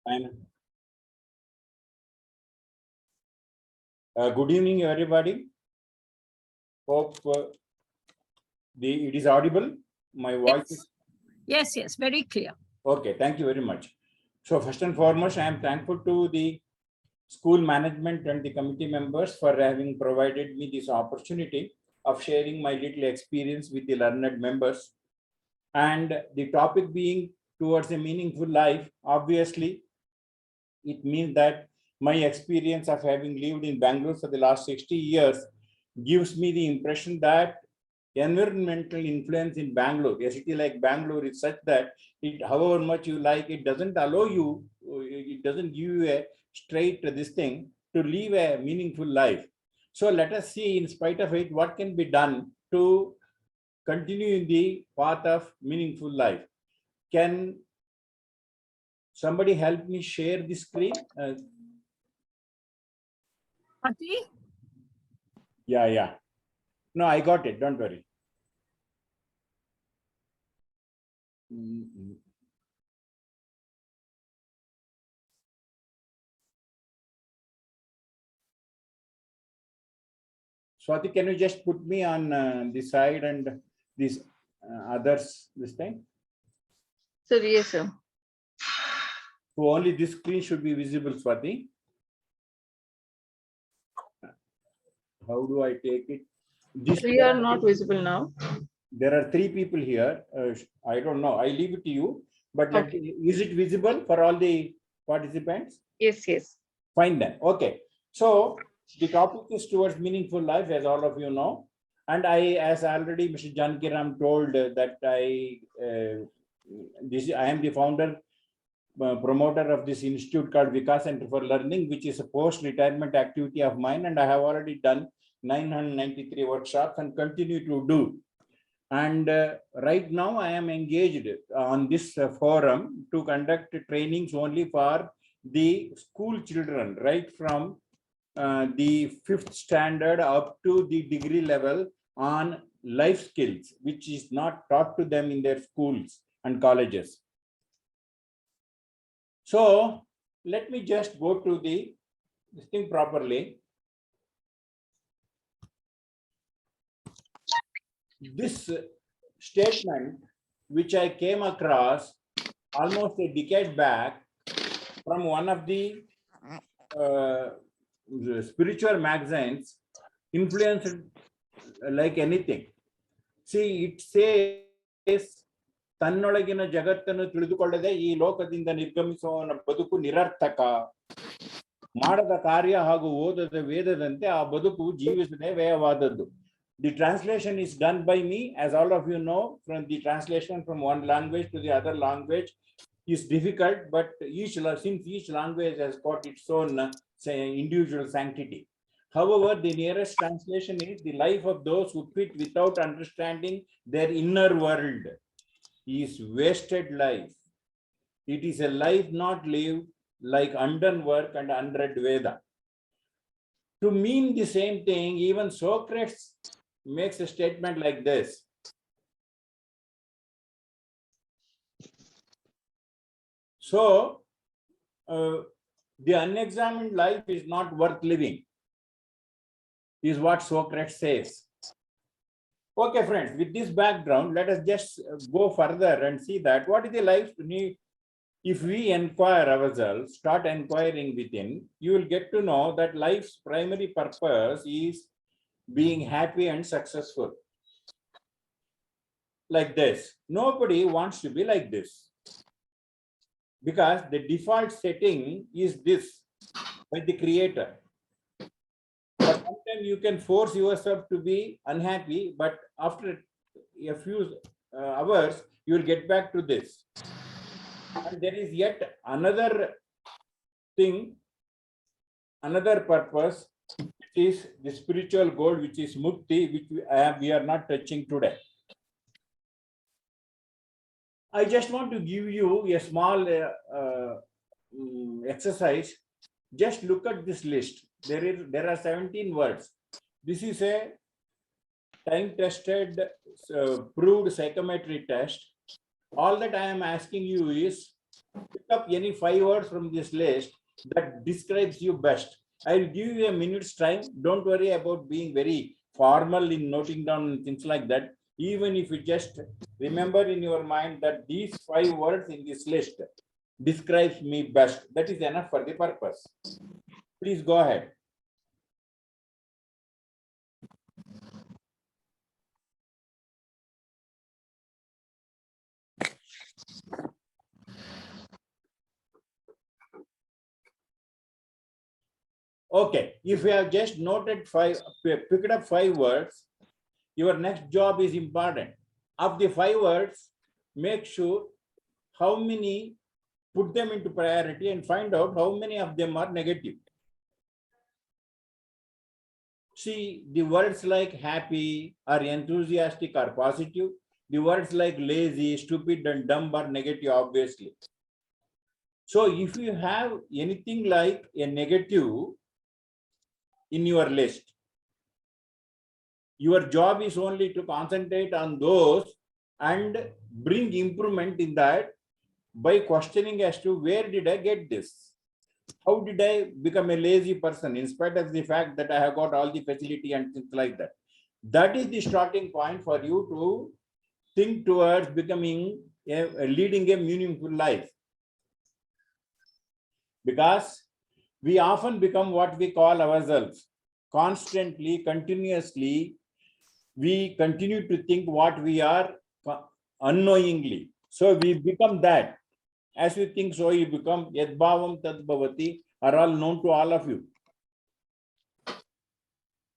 Fine. Good evening, everybody. Hope it is audible. My voice is... Yes, very clear. Okay, thank you very much. So first and foremost, I am thankful to the school management and the committee members for having provided me this opportunity of sharing my little experience with the learned members. And the topic being towards a meaningful life, obviously, it means that my experience of having lived in Bangalore for the last 60 years gives me the impression that environmental influence in Bangalore, a city like Bangalore, is such that it, however much you like, it doesn't allow you, it doesn't give you a straight this thing to live a meaningful life. So let us see, in spite of it, what can be done to continue in the path of meaningful life. Can somebody help me share the screen? Yeah. No, I got it. Don't worry. Swati, can you just put me on this side and these others this time? Sir, yes, sir. So only this screen should be visible, Swati. How do I take it? We are not visible now. There are 3 people here. I don't know. I leave it to you. But okay. Is it visible for all the participants? Yes. Fine then. Okay. So the topic is towards meaningful life, as all of you know. And I, as already Mr. Jankiram told, that I am the founder, promoter of this institute called Vikas Center for Learning, which is a post-retirement activity of mine. And I have already done 993 workshops and continue to do. And right now I am engaged on this forum to conduct trainings only for the school children, right from the 5th standard up to the degree level on life skills, which is not taught to them in their schools and colleges. So let me just go to this thing properly. This statement, which I came across almost a decade back from one of the spiritual magazines, influenced like anything. See, it says, ತನ್ನೊಳಗಿನ ಜಗತ್ತನ್ನು ತಿಳಿದುಕೊಳ್ಳದೆ ಈ ಲೋಕದಿಂದ ನಿರ್ಗಮಿಸುವವನ ಬದುಕು ನಿರರ್ಥಕ, ಮಾಡದ ಕಾರ್ಯ ಹಾಗೂ ಓದದ ವೇದದಂತೆ ಆ ಬದುಕು ಜೀವಿಸದೆ ವ್ಯಯವಾದದ್ದು. The translation is done by me, as all of you know. From the translation from one language to the other language is difficult, but since each language has got its own individual sanctity. However, the nearest translation is the life of those who quit without understanding their inner world is wasted life. It is a life not lived, like undone work and unread Veda. To mean the same thing, even Socrates makes a statement like this. So, the unexamined life is not worth living, is what Socrates says. Okay, friends, with this background, let us just go further and see that what is the life need. If we inquire ourselves, start inquiring within, you will get to know that life's primary purpose is being happy and successful. Like this. Nobody wants to be like this, because the default setting is this by the creator. But sometimes you can force yourself to be unhappy, but after a few hours, you will get back to this. And there is yet another thing, another purpose, which is the spiritual goal, which is mukti, which we are not touching today. I just want to give you a small exercise. Just look at this list. There are 17 words. This is a time-tested, proved psychometric test. All that I am asking you is Pick up any 5 words from this list that describes you best. I'll give you a minute's time. Don't worry about being very formal in noting down things like that. Even if you just remember in your mind that these 5 words in this list describes me best, that is enough for the purpose. Please go ahead. Okay, if you have just noted 5, picked up 5 words, your next job is important. Of the 5 words, make sure how many, put them into priority and find out how many of them are negative. See, the words like happy or enthusiastic are positive. The words like lazy, stupid, and dumb are negative, obviously. So if you have anything like a negative in your list, your job is only to concentrate on those and bring improvement in that by questioning as to where did I get this? How did I become a lazy person in spite of the fact that I have got all the facility and things like that? That is the starting point for you to think towards becoming leading a meaningful life. Because we often become what we call ourselves. Constantly, continuously, we continue to think what we are unknowingly. So we become that. As you think, so you become yadbhavam tadbhavati are all known to all of you.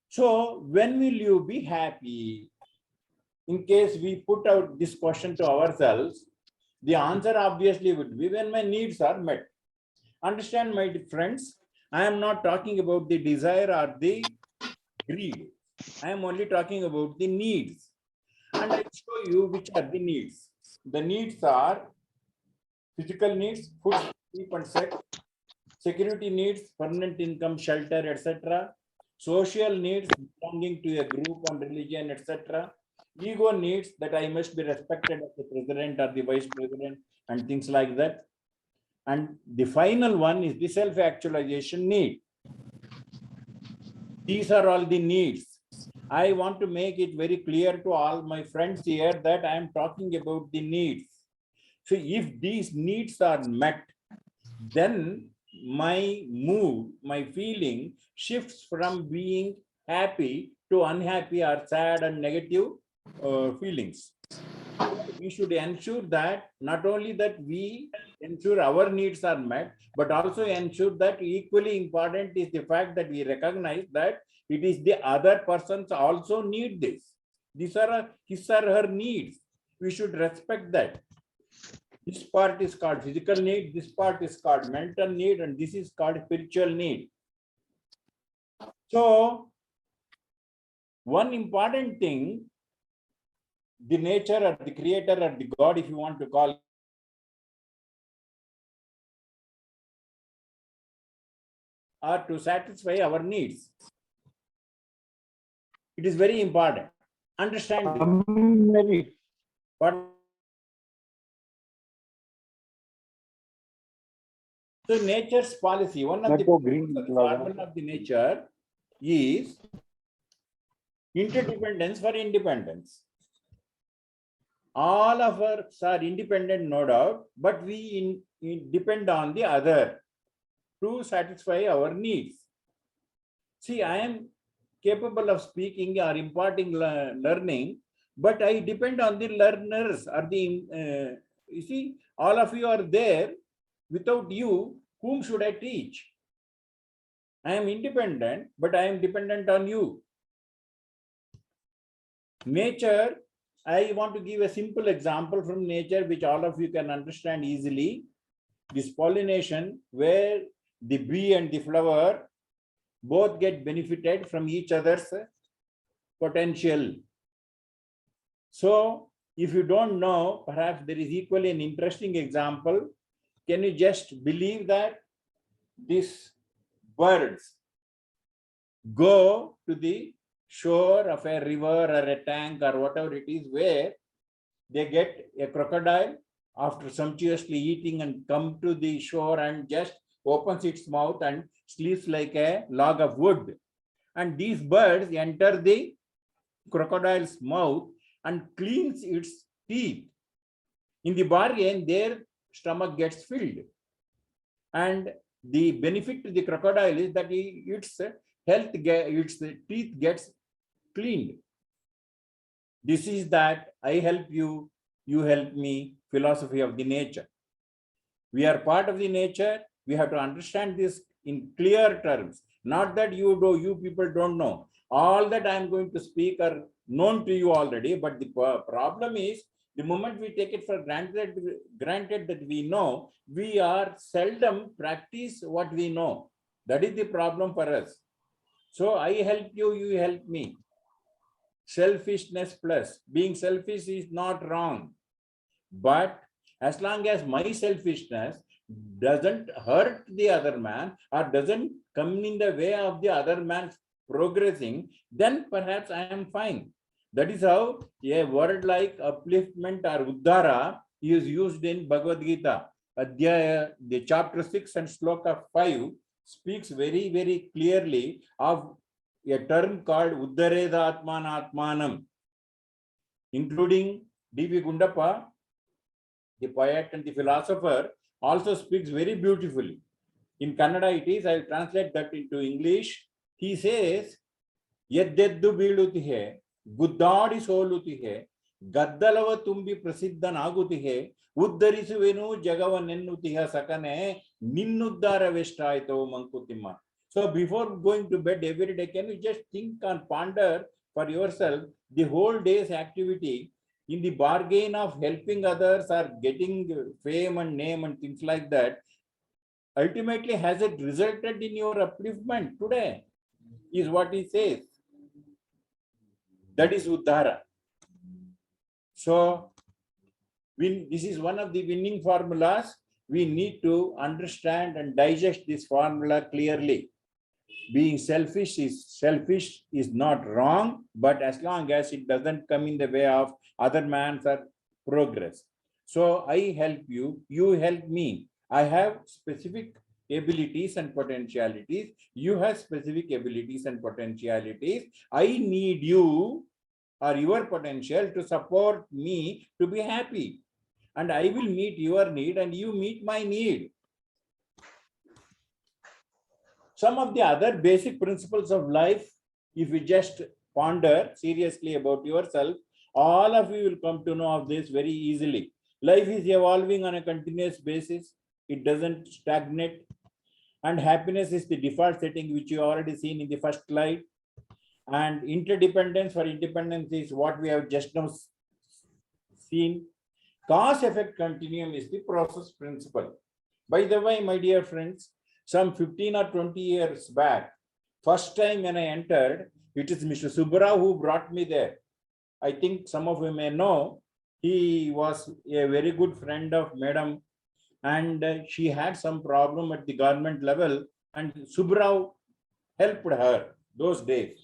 So when will you be happy? In case we put out this question to ourselves, the answer obviously would be when my needs are met. Understand, my friends, I am not talking about the desire or the greed. I am only talking about the needs. And I'll show you which are the needs. The needs are physical needs, food, sleep and sex. Security needs, permanent income, shelter, etc. Social needs, belonging to a group and religion, etc. Ego needs, that I must be respected as the president or the vice president and things like that. And the final one is the self-actualization need. These are all the needs. I want to make it very clear to all my friends here that I am talking about the needs. So if these needs are met, then my mood, my feeling shifts from being happy to unhappy or sad and negative feelings. We should ensure that not only that we ensure our needs are met, but also ensure that equally important is the fact that we recognize that it is the other persons also need this. These are his or her needs. We should respect that. This part is called physical need, this part is called mental need, and this is called spiritual need. So, one important thing, the nature or the creator or the God, if you want to call, are to satisfy our needs. It is very important. Understand this. But so nature's policy, one of the formula of the nature is interdependence for independence. All of us are independent, no doubt, but we depend on the other to satisfy our needs. See, I am capable of speaking or imparting learning, but I depend on the learners or the, you see, all of you are there. Without you, whom should I teach? I am independent, but I am dependent on you. Nature, I want to give a simple example from nature, which all of you can understand easily. This pollination, where the bee and the flower both get benefited from each other's potential. So, if you don't know, perhaps there is equally an interesting example. Can you just believe that these birds go to the shore of a river or a tank or whatever it is, where they get a crocodile after sumptuously eating and come to the shore and just opens its mouth and sleeps like a log of wood. And these birds enter the crocodile's mouth and cleans its teeth. In the bargain, their stomach gets filled. And the benefit to the crocodile is that its its teeth gets cleaned. This is that I help you, you help me philosophy of the nature. We are part of the nature. We have to understand this in clear terms. Not that you people don't know. All that I am going to speak are known to you already, but the problem is the moment we take it for granted that we know, we are seldom practice what we know. That is the problem for us. So I help you, you help me. Selfishness plus. Being selfish is not wrong. But as long as my selfishness doesn't hurt the other man or doesn't come in the way of the other man's progressing, then perhaps I am fine. That is how a word like upliftment or uddhara is used in Bhagavad Gita. Adhyaya, the chapter 6 and sloka 5 speaks very, very clearly of a term called Uddhareda Atmanatmanam, including D.V. Gundappa, the poet and the philosopher, also speaks very beautifully. In Kannada it is, I will translate that into English. He says, Yeddeddu bೀಳುತ್ತಿಹೆ, ಗುದ್ದಾಡಿ ಸೋಲುತ್ತಿಹೆ, ಗದ್ದಲವ ತುಂಬಿ ಪ್ರಸಿದ್ಧನಾಗುತ್ತಿಹೆ, ಉದ್ಧರಿಸುವೆನು ಜಗವನ್ನೆನ್ನುತ್ತಿಹ ಸಕನೆ, ನಿನ್ನುದ್ಧಾರವೆಷ್ಟಾಯಿತೋ Mankutimma. So before going to bed every day, can you just think and ponder for yourself the whole day's activity in the bargain of helping others or getting fame and name and things like that? Ultimately, has it resulted in your upliftment today? Is what he says. That is Uddhara. So, this is one of the winning formulas. We need to understand and digest this formula clearly. Being selfish is not wrong, but as long as it doesn't come in the way of other man's progress. So I help you, you help me. I have specific abilities and potentialities. You have specific abilities and potentialities. I need you or your potential to support me to be happy. And I will meet your need and you meet my need. Some of the other basic principles of life, if you just ponder seriously about yourself, all of you will come to know of this very easily. Life is evolving on a continuous basis. It doesn't stagnate. And happiness is the default setting, which you already seen in the first slide. And interdependence for independence is what we have just now seen. Cause-effect continuum is the process principle. By the way, my dear friends, some 15 or 20 years back, first time when I entered, it is Mr. Subbarao who brought me there. I think some of you may know, he was a very good friend of Madam, and she had some problem at the government level, and Subbarao helped her those days.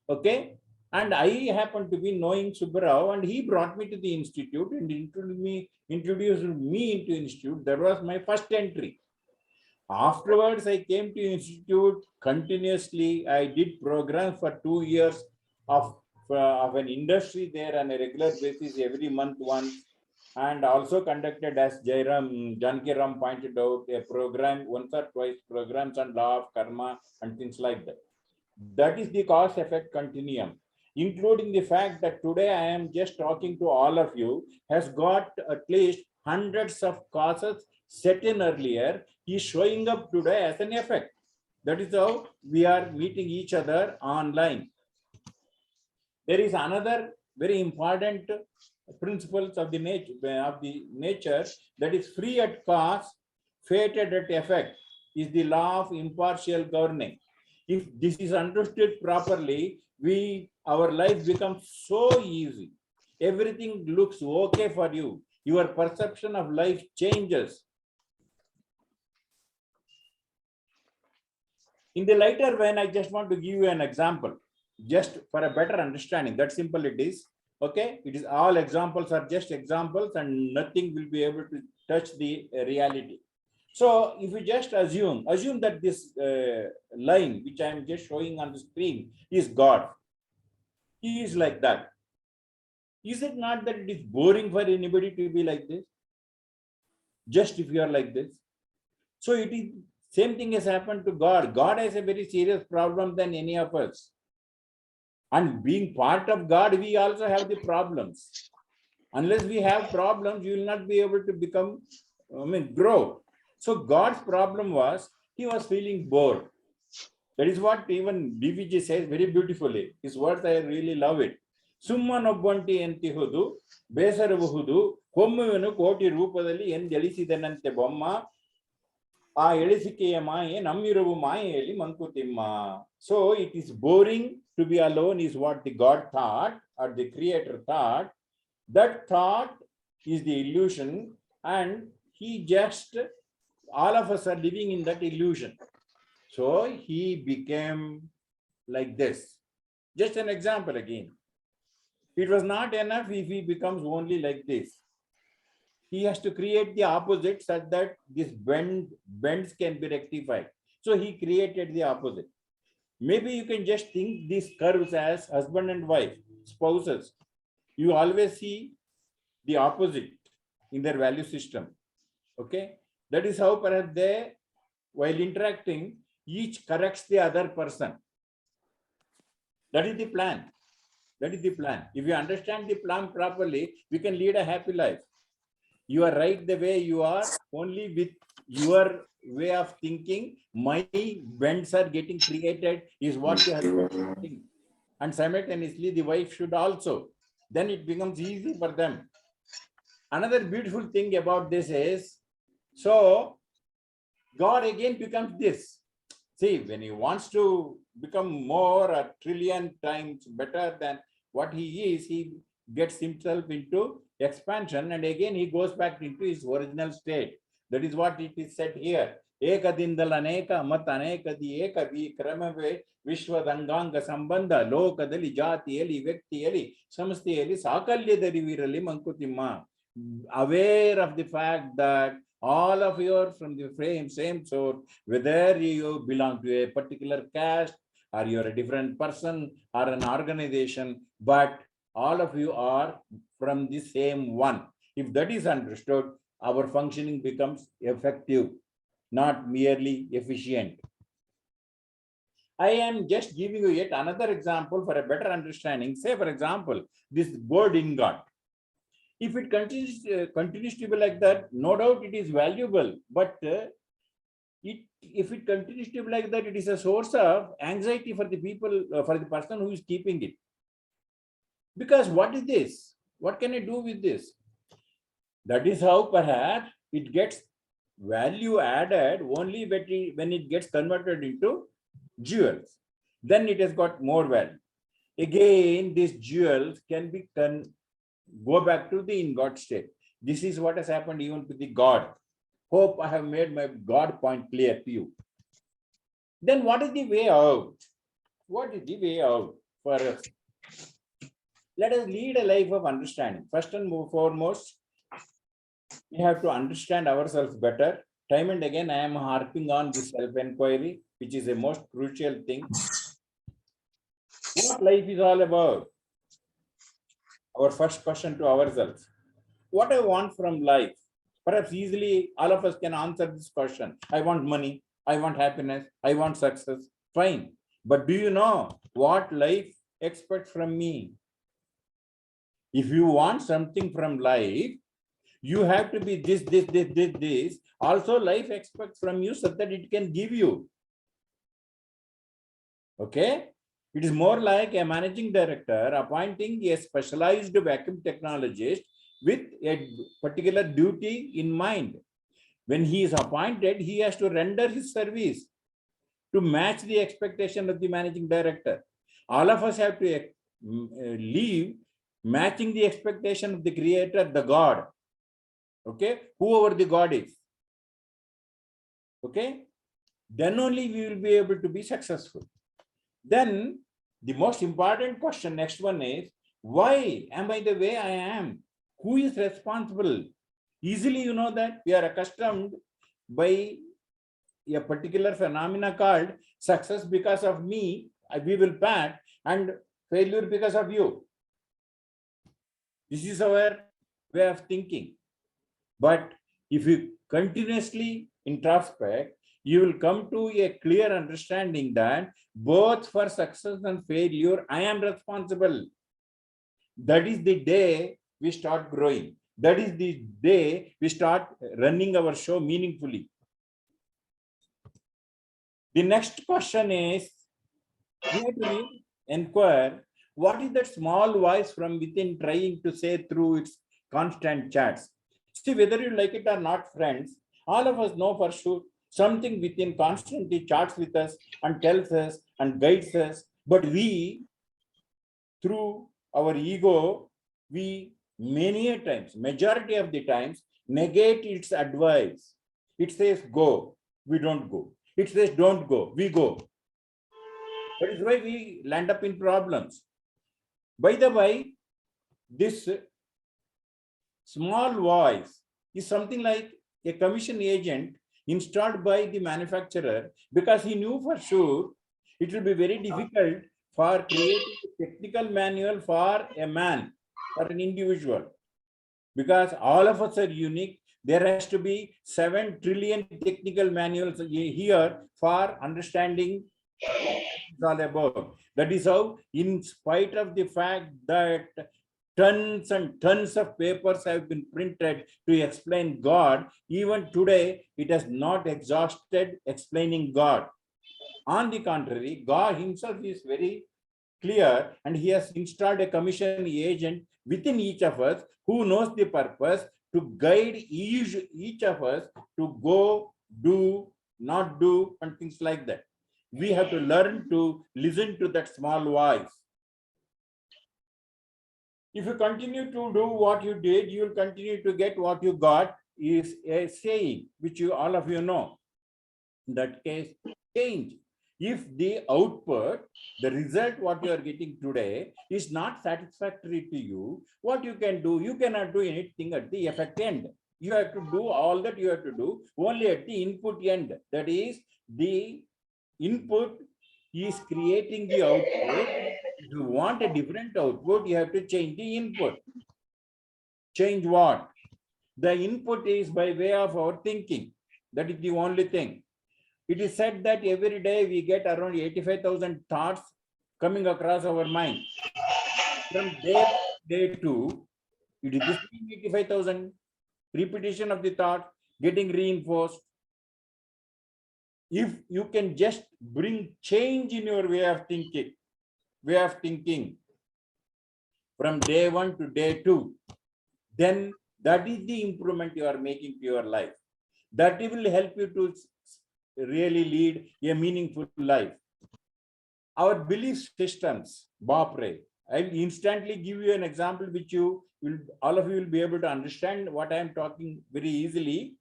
Okay? And I happened to be knowing Subbarao, and he brought me to the institute and introduced me into institute. That was my first entry. Afterwards, I came to institute continuously. I did programs for 2 years of an industry there on a regular basis, every month once, and also conducted, as Janki Ram pointed out, a program once or twice, programs on law of karma and things like that. That is the cause-effect continuum, including the fact that today I am just talking to all of you, has got at least hundreds of causes set in earlier, is showing up today as an effect. That is how we are meeting each other online. There is another very important principles of the nature that is free at cause, fated at effect, is the law of impartial governing. If this is understood properly, our life becomes so easy. Everything looks okay for you. Your perception of life changes. In the later vein, I just want to give you an example, just for a better understanding. That simple it is. Okay, it is all examples are just examples and nothing will be able to touch the reality. So if you just assume that this line which I am just showing on the screen is God, he is like that. Is it not that it is boring for anybody to be like this? Just if you are like this. So it is same thing has happened to God. God has a very serious problem than any of us. And being part of God, we also have the problems. Unless we have problems, you will not be able to become, grow. So God's problem was, he was feeling bored. That is what even DVG says very beautifully. His words, I really love it. ಸುಮ್ಮನೊಬ್ಬಂಟಿ ಎಂತಿಹುದು ಬೇಸರಬಹುದು ಹೊಮ್ಮುವೆನು ಕೋಟಿ ರೂಪದಲ್ಲಿ ಎಂದೆಳಿಸಿದನಂತೆ ಬೊಮ್ಮ ಆ ಎಳಿಸಿಕೆಯ ಮಾಯೆ ನಮ್ಮಿರುವ ಮಾಯೆಯಲ್ಲಿ Mankutimma. So it is boring to be alone is what the God thought or the creator thought. That thought is the illusion, and he just, all of us are living in that illusion. So he became like this. Just an example again. It was not enough if he becomes only like this. He has to create the opposite such that this bends can be rectified. So he created the opposite. Maybe you can just think these curves as husband and wife, spouses. You always see the opposite in their value system. Okay, that is how perhaps they, while interacting, each corrects the other person. That is the plan. That is the plan. If you understand the plan properly, we can lead a happy life. You are right the way you are, only with your way of thinking, my bends are getting created is what the husband thinks. And simultaneously the wife should also. Then it becomes easy for them. Another beautiful thing about this is, so God again becomes this. See, when he wants to become more a trillion times better than what he is, he gets himself into expansion and again he goes back into his original state. That is what it is said here. Ekadindal aneka mat anekadi ekavi kramave vishwadangaanga sambandha lokadali jatiyali vyaktiyali samastiyali sakalyadarivirali mankutimma. Aware of the fact that all of you are from the same source, whether you belong to a particular caste or you're a different person or an organization, but all of you are from the same one. If that is understood, our functioning becomes effective, not merely efficient. I am just giving you yet another example for a better understanding. Say, for example, this bird ingot. If it continues to be like that, no doubt it is valuable, but if it continues to be like that, it is a source of anxiety for the people, for the person who is keeping it. Because what is this? What can I do with this? That is how perhaps it gets value added only when it gets converted into jewels. Then it has got more value. Again, these jewels can be go back to the ingot state. This is what has happened even to the God. Hope I have made my God point clear to you. Then what is the way out? What is the way out for us? Let us lead a life of understanding. First and foremost, we have to understand ourselves better. Time and again, I am harping on this self-inquiry, which is a most crucial thing. What life is all about? Our first question to ourselves. What I want from life? Perhaps easily all of us can answer this question. I want money. I want happiness. I want success. Fine. But do you know what life expects from me? If you want something from life, you have to be this. Also, life expects from you so that it can give you. Okay? It is more like a managing director appointing a specialized vacuum technologist with a particular duty in mind. When he is appointed, he has to render his service to match the expectation of the managing director. All of us have to leave matching the expectation of the creator, the God. Okay, whoever the God is. Okay, then only we will be able to be successful. Then the most important question, next one is, Why am I the way I am? Who is responsible? Easily you know that we are accustomed by a particular phenomena called success because of me, we will pat, and failure because of you. This is our way of thinking. But if you continuously introspect, you will come to a clear understanding that both for success and failure, I am responsible. That is the day we start growing. That is the day we start running our show meaningfully. The next question is, we have to inquire, what is that small voice from within trying to say through its constant chats? See, whether you like it or not, friends, all of us know for sure something within constantly chats with us and tells us and guides us. But we, through our ego, we many a times, majority of the times, negate its advice. It says go, we don't go. It says don't go, we go. That is why we land up in problems. By the way, this small voice is something like a commission agent installed by the manufacturer, because he knew for sure it will be very difficult for creating a technical manual for a man, for an individual, because all of us are unique. There has to be 7 trillion technical manuals here for understanding what it's all about. That is how, in spite of the fact that tons and tons of papers have been printed to explain God, even today it has not exhausted explaining God. On the contrary, God himself is very clear, and he has installed a commission agent within each of us who knows the purpose to guide each of us to go, do, not do, and things like that. We have to learn to listen to that small voice. If you continue to do what you did, you will continue to get what you got, is a saying which you all of you know. In that case, change. If the output, the result what you are getting today is not satisfactory to you, what you can do, you cannot do anything at the effect end. You have to do all that you have to do only at the input end. That is, the input is creating the output. If you want a different output, you have to change the input. Change what? The input is by way of our thinking. That is the only thing. It is said that every day we get around 85,000 thoughts coming across our mind. From day 2, it is the same 85,000 repetition of the thought getting reinforced. If you can just bring change in your way of thinking from day 1 to day 2, then that is the improvement you are making to your life. That will help you to really lead a meaningful life. Our belief systems, Bapre, I will instantly give you an example which you will, all of you will be able to understand what I am talking very easily.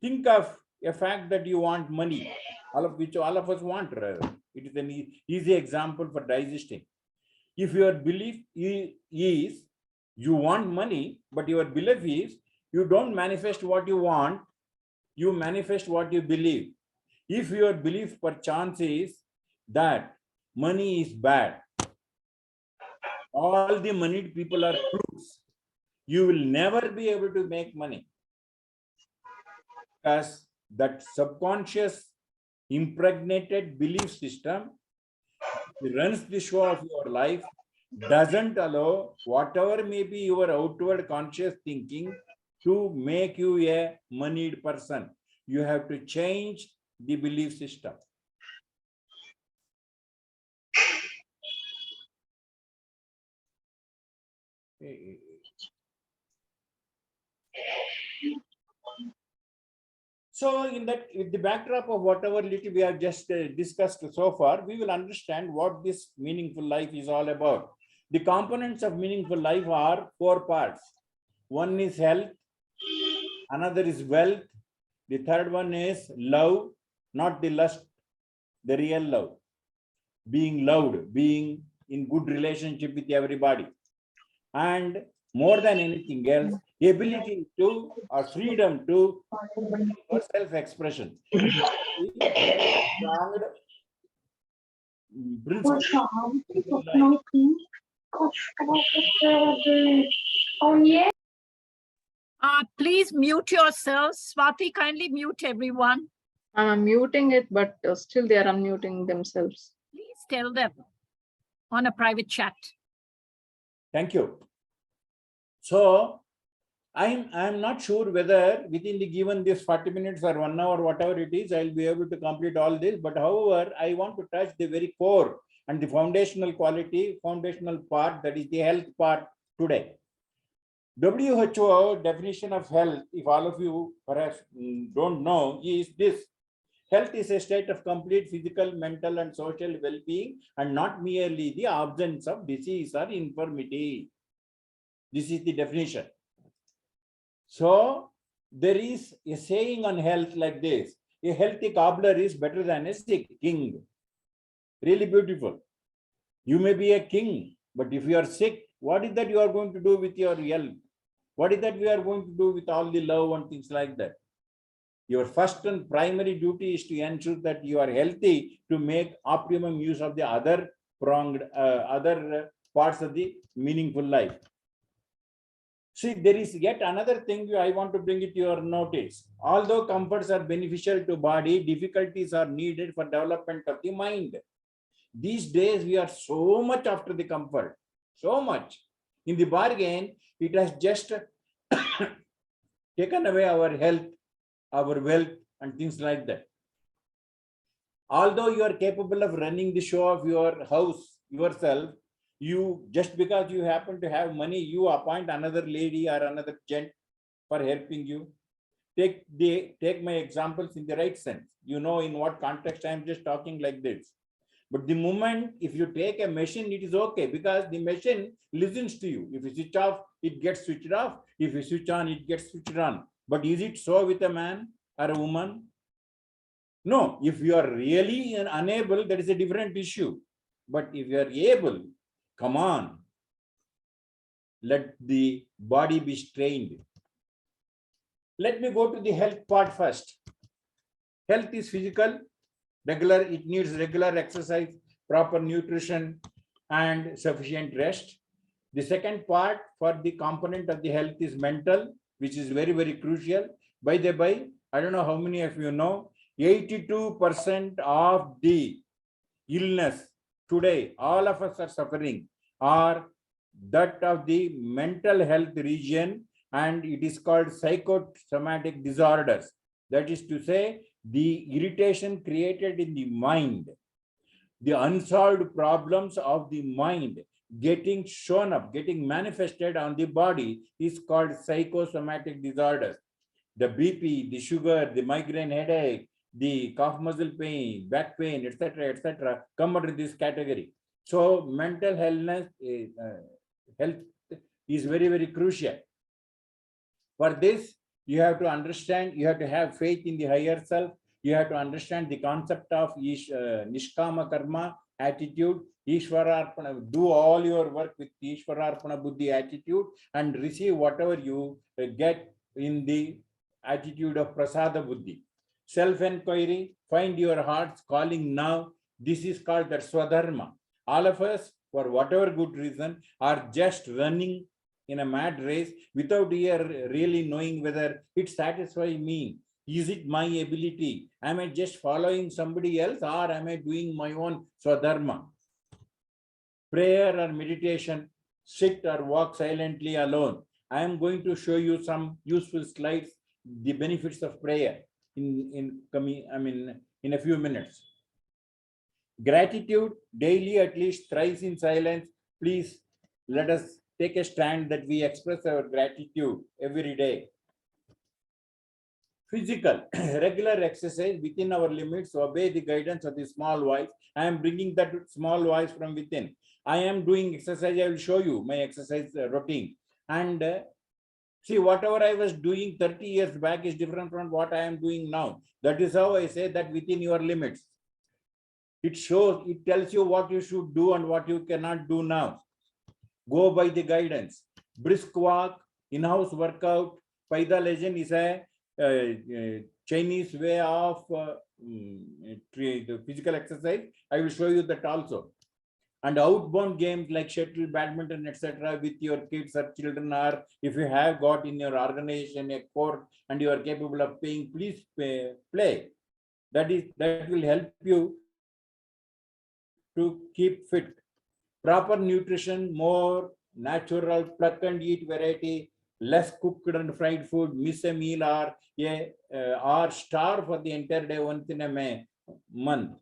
Think of a fact that you want money, all of us want. Rather, it is an easy example for digesting. If your belief is you want money, but your belief is you don't manifest what you want, you manifest what you believe. If your belief perchance is that money is bad, all the moneyed people are crooks, you will never be able to make money, because that subconscious impregnated belief system runs the show of your life, doesn't allow whatever may be your outward conscious thinking to make you a moneyed person. You have to change the belief system. So in that, with the backdrop of whatever little we have just discussed so far, we will understand what this meaningful life is all about. The components of meaningful life are 4 parts. One is health, another is wealth, the third one is love, not the lust, the real love. Being loved, being in good relationship with everybody. and more than anything else, ability to or freedom to for self-expression. Strong principle in life. Please mute yourselves. Swati, kindly mute everyone. I'm muting it, but still they are unmuting themselves. Please tell them on a private chat. Thank you. So I'm not sure whether within the given this 40 minutes or 1 hour, whatever it is, I'll be able to complete all this. But however, I want to touch the very core and the foundational quality, foundational part, that is the health part today. WHO definition of health, if all of you perhaps don't know, is this. Health is a state of complete physical, mental, and social well-being, and not merely the absence of disease or infirmity. This is the definition. So there is a saying on health like this: a healthy cobbler is better than a sick king. Really beautiful. You may be a king, but if you are sick, what is that you are going to do with your health? What is that we are going to do with all the love and things like that? Your first and primary duty is to ensure that you are healthy to make optimum use of the other pronged, other parts of the meaningful life. See, there is yet another thing I want to bring it to your notice. Although comforts are beneficial to body, difficulties are needed for development of the mind. These days, we are so much after the comfort, so much. In the bargain, it has just taken away our health, our wealth, and things like that. Although you are capable of running the show of your house yourself, you just because you happen to have money, you appoint another lady or another gent for helping you. Take my examples in the right sense. You know in what context I am just talking like this. But the moment if you take a machine, it is okay because the machine listens to you. If you switch off, it gets switched off. If you switch on, it gets switched on. But is it so with a man or a woman? No. If you are really unable, that is a different issue. But if you are able, come on, let the body be strained. Let me go to the health part first. Health is physical, regular, it needs regular exercise, proper nutrition, and sufficient rest. The second part for the component of the health is mental, which is very, very crucial. By the by, I don't know how many of you know, 82% of the illness today, all of us are suffering, are that of the mental health region, and it is called psychosomatic disorders. That is to say, the irritation created in the mind, the unsolved problems of the mind getting shown up, getting manifested on the body is called psychosomatic disorders. The BP, the sugar, the migraine headache, the calf muscle pain, back pain, etc., come under this category. So mental health is very, very crucial. For this, you have to understand, you have to have faith in the higher self. You have to understand the concept of Nishkama Karma attitude, Ishwararpana, do all your work with Ishwararpana Buddhi attitude and receive whatever you get in the attitude of Prasada Buddhi. Self-enquiry, find your heart's calling now. This is called the Swadharma. All of us, for whatever good reason, are just running in a mad race without really knowing whether it satisfies me. Is it my ability? Am I just following somebody else or am I doing my own Swadharma? Prayer or meditation, sit or walk silently alone. I am going to show you some useful slides, the benefits of prayer in a few minutes. Gratitude daily, at least thrice in silence. Please let us take a stand that we express our gratitude every day. Physical, regular exercise within our limits, obey the guidance of the small voice. I am bringing that small voice from within. I am doing exercise. I will show you my exercise routine. And see, whatever I was doing 30 years back is different from what I am doing now. That is how I say that within your limits. It shows, it tells you what you should do and what you cannot do now. Go by the guidance. Brisk walk, in-house workout. Paida legend is a Chinese way of the physical exercise. I will show you that also. And outbound games like shuttle, badminton, etc. with your kids or children, or if you have got in your organization a court and you are capable of paying, please play. That will help you to keep fit. Proper nutrition, more natural, pluck and eat variety, less cooked and fried food, miss a meal or starve for the entire day once in a month.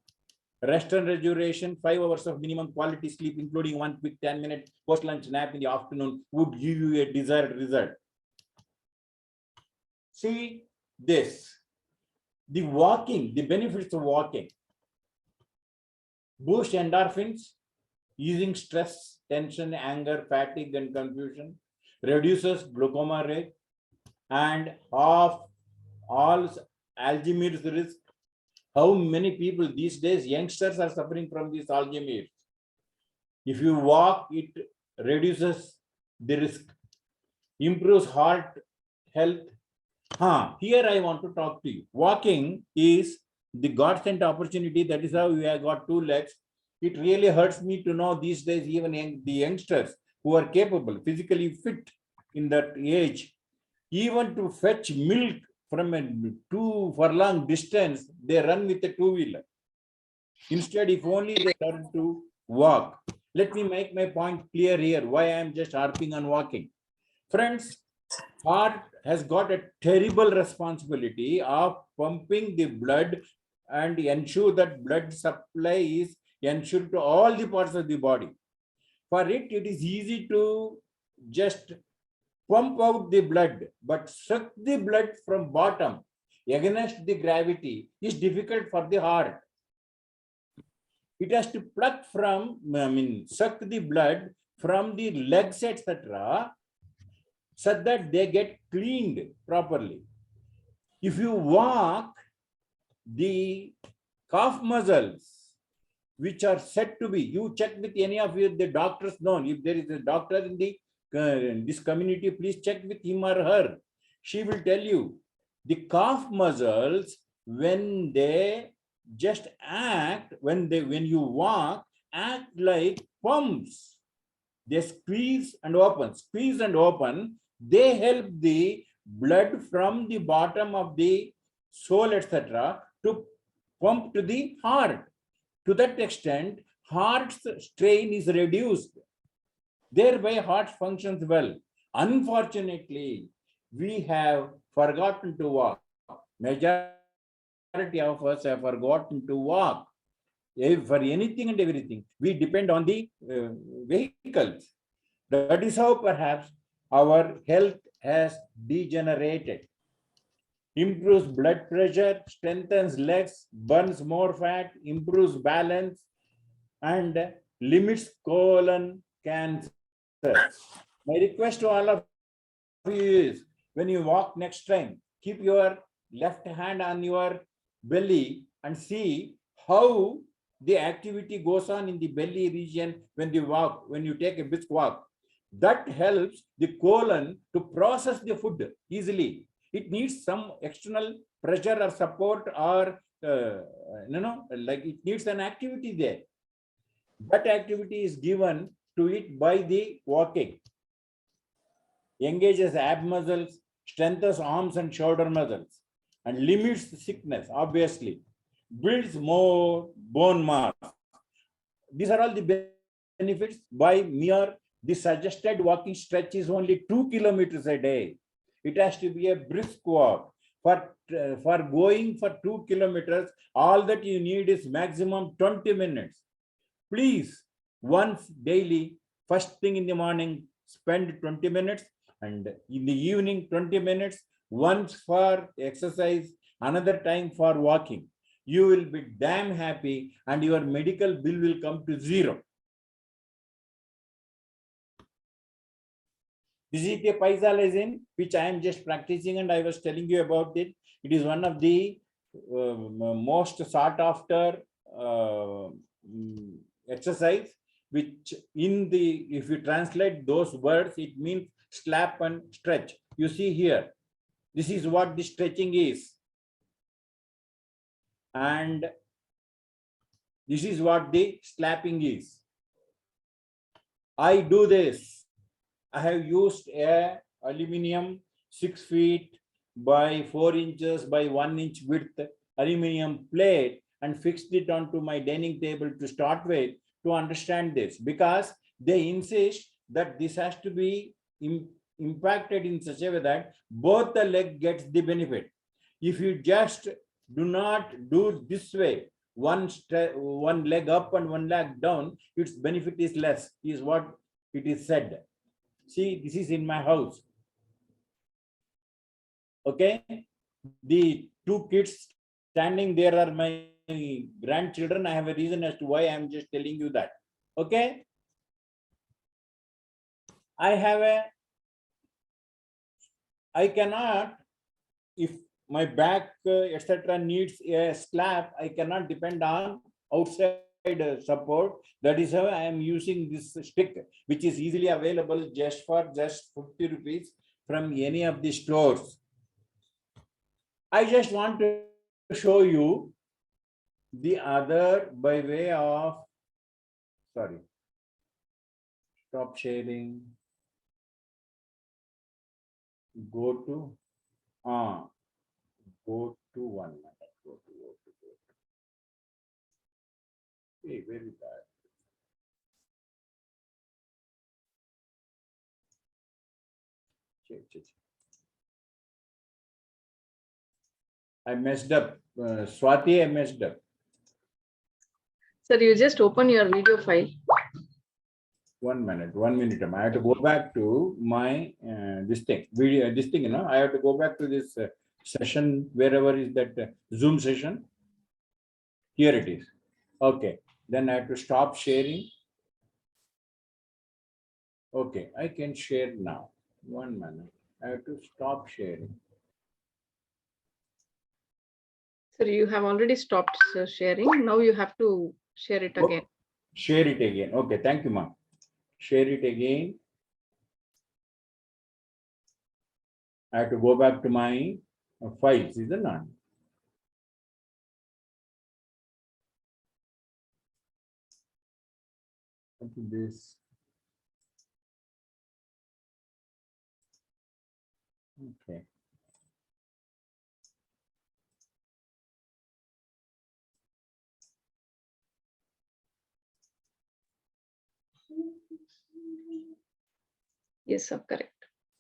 Rest and rejuvenation, 5 hours of minimum quality sleep, including 1 quick 10-minute post-lunch nap in the afternoon, would give you a desired result. See this, the walking, the benefits of walking. Boost endorphins, easing stress, tension, anger, fatigue, and confusion, reduces glaucoma rate, and of all Alzheimer's risk. How many people these days, youngsters, are suffering from this Alzheimer's? If you walk, it reduces the risk, improves heart health. Here I want to talk to you. Walking is the God-sent opportunity. That is how we have got 2 legs. It really hurts me to know these days, even the youngsters who are capable, physically fit in that age, even to fetch milk from a 2 furlong distance, they run with a 2-wheeler. Instead, if only they learn to walk. Let me make my point clear here, why I am just harping on walking. Friends, heart has got a terrible responsibility of pumping the blood and ensure that blood supply is ensured to all the parts of the body. For it is easy to just pump out the blood, but suck the blood from bottom against the gravity is difficult for the heart. It has to pluck from, suck the blood from the legs, etc., so that they get cleaned properly. If you walk, the calf muscles, which are said to be, you check with any of you, the doctors know, if there is a doctor in the this community, please check with him or her. She will tell you the calf muscles, when they just act, when you walk, act like pumps. They squeeze and open, they help the blood from the bottom of the soul, etc., to pump to the heart. To that extent, heart's strain is reduced. Thereby, heart functions well. Unfortunately, we have forgotten to walk. Majority of us have forgotten to walk. For anything and everything, we depend on the vehicles. That is how perhaps our health has degenerated. Improves blood pressure, strengthens legs, burns more fat, improves balance, and limits colon cancer. My request to all of you is, when you walk next time, keep your left hand on your belly and see how the activity goes on in the belly region when you walk, when you take a brisk walk. That helps the colon to process the food easily. It needs some external pressure or support, or like it needs an activity there. That activity is given to it by the walking. Engages ab muscles, strengthens arms and shoulder muscles, and limits the sickness, obviously. Builds more bone mass. These are all the benefits. By the suggested walking stretch is only 2 kilometers a day. It has to be a brisk walk. For going for 2 kilometers, all that you need is maximum 20 minutes. Please, once daily, first thing in the morning, spend 20 minutes, and in the evening 20 minutes, once for exercise, another time for walking. You will be damn happy and your medical bill will come to 0. This is the Paisa lesson, which I am just practicing and I was telling you about it. It is one of the most sought after exercise. which if you translate those words, it means slap and stretch. You see here, this is what the stretching is. And this is what the slapping is. I do this. I have used a aluminum 6 feet by 4 inches by 1 inch width aluminum plate and fixed it onto my dining table to start with to understand this, because they insist that this has to be impacted in such a way that both the leg gets the benefit. If you just do not do this way, one leg up and one leg down, its benefit is less, is what it is said. See, this is in my house. Okay, the two kids standing there are my grandchildren. I have a reason as to why I am just telling you that. Okay, I cannot, if my back etc. needs a slap, I cannot depend on outside support. That is how I am using this stick, which is easily available just 50 rupees from any of the stores. I just want to show you the other by way of, sorry, stop sharing, go to 1 minute, go to. Hey, where is that? Check. I messed up. Swati, I messed up. Sir, you just open your video file. 1 minute. I have to go back to my this thing, video, this thing, I have to go back to this session, wherever is that Zoom session. Here it is. Okay. Then I have to stop sharing. Okay, I can share now. 1 minute. I have to stop sharing. Sir, you have already stopped sharing. Now you have to share it again. Share it again. Okay, thank you, ma'am. Share it again. I have to go back to my files, is it not? What is this? Okay. Yes, sir, correct.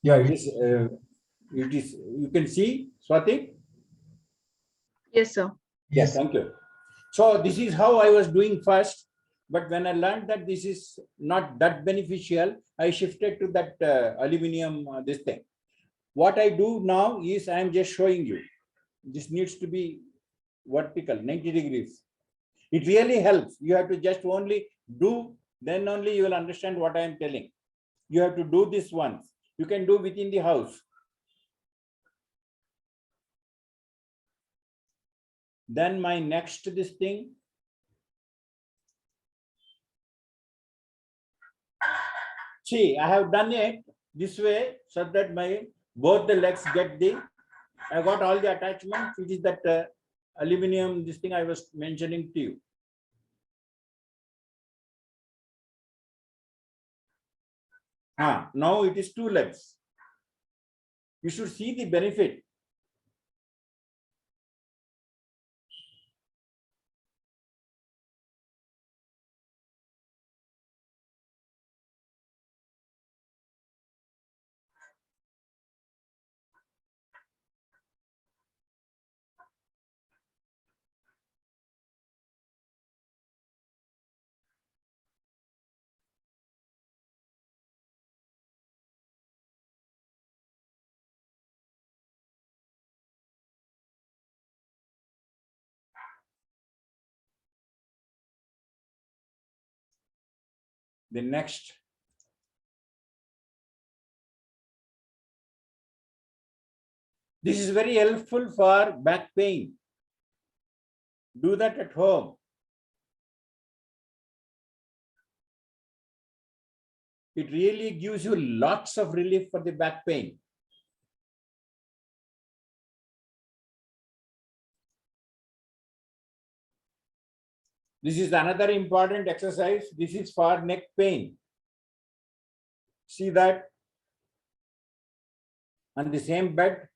Yeah, it is. You can see, Swati? Yes, sir. Yes, thank you. So this is how I was doing first, but when I learned that this is not that beneficial, I shifted to that aluminum this thing. What I do now is I am just showing you. This needs to be vertical, 90 degrees. It really helps. You have to just only do, then only you will understand what I am telling. You have to do this once. You can do within the house. Then my next this thing. See, I have done it this way so that both the legs get I got all the attachments, which is that aluminum, this thing I was mentioning to you. Now it is 2 legs. You should see the benefit. The next. This is very helpful for back pain. Do that at home. it really gives you lots of relief for the back pain. This is another important exercise. This is for neck pain. See that on the same bed.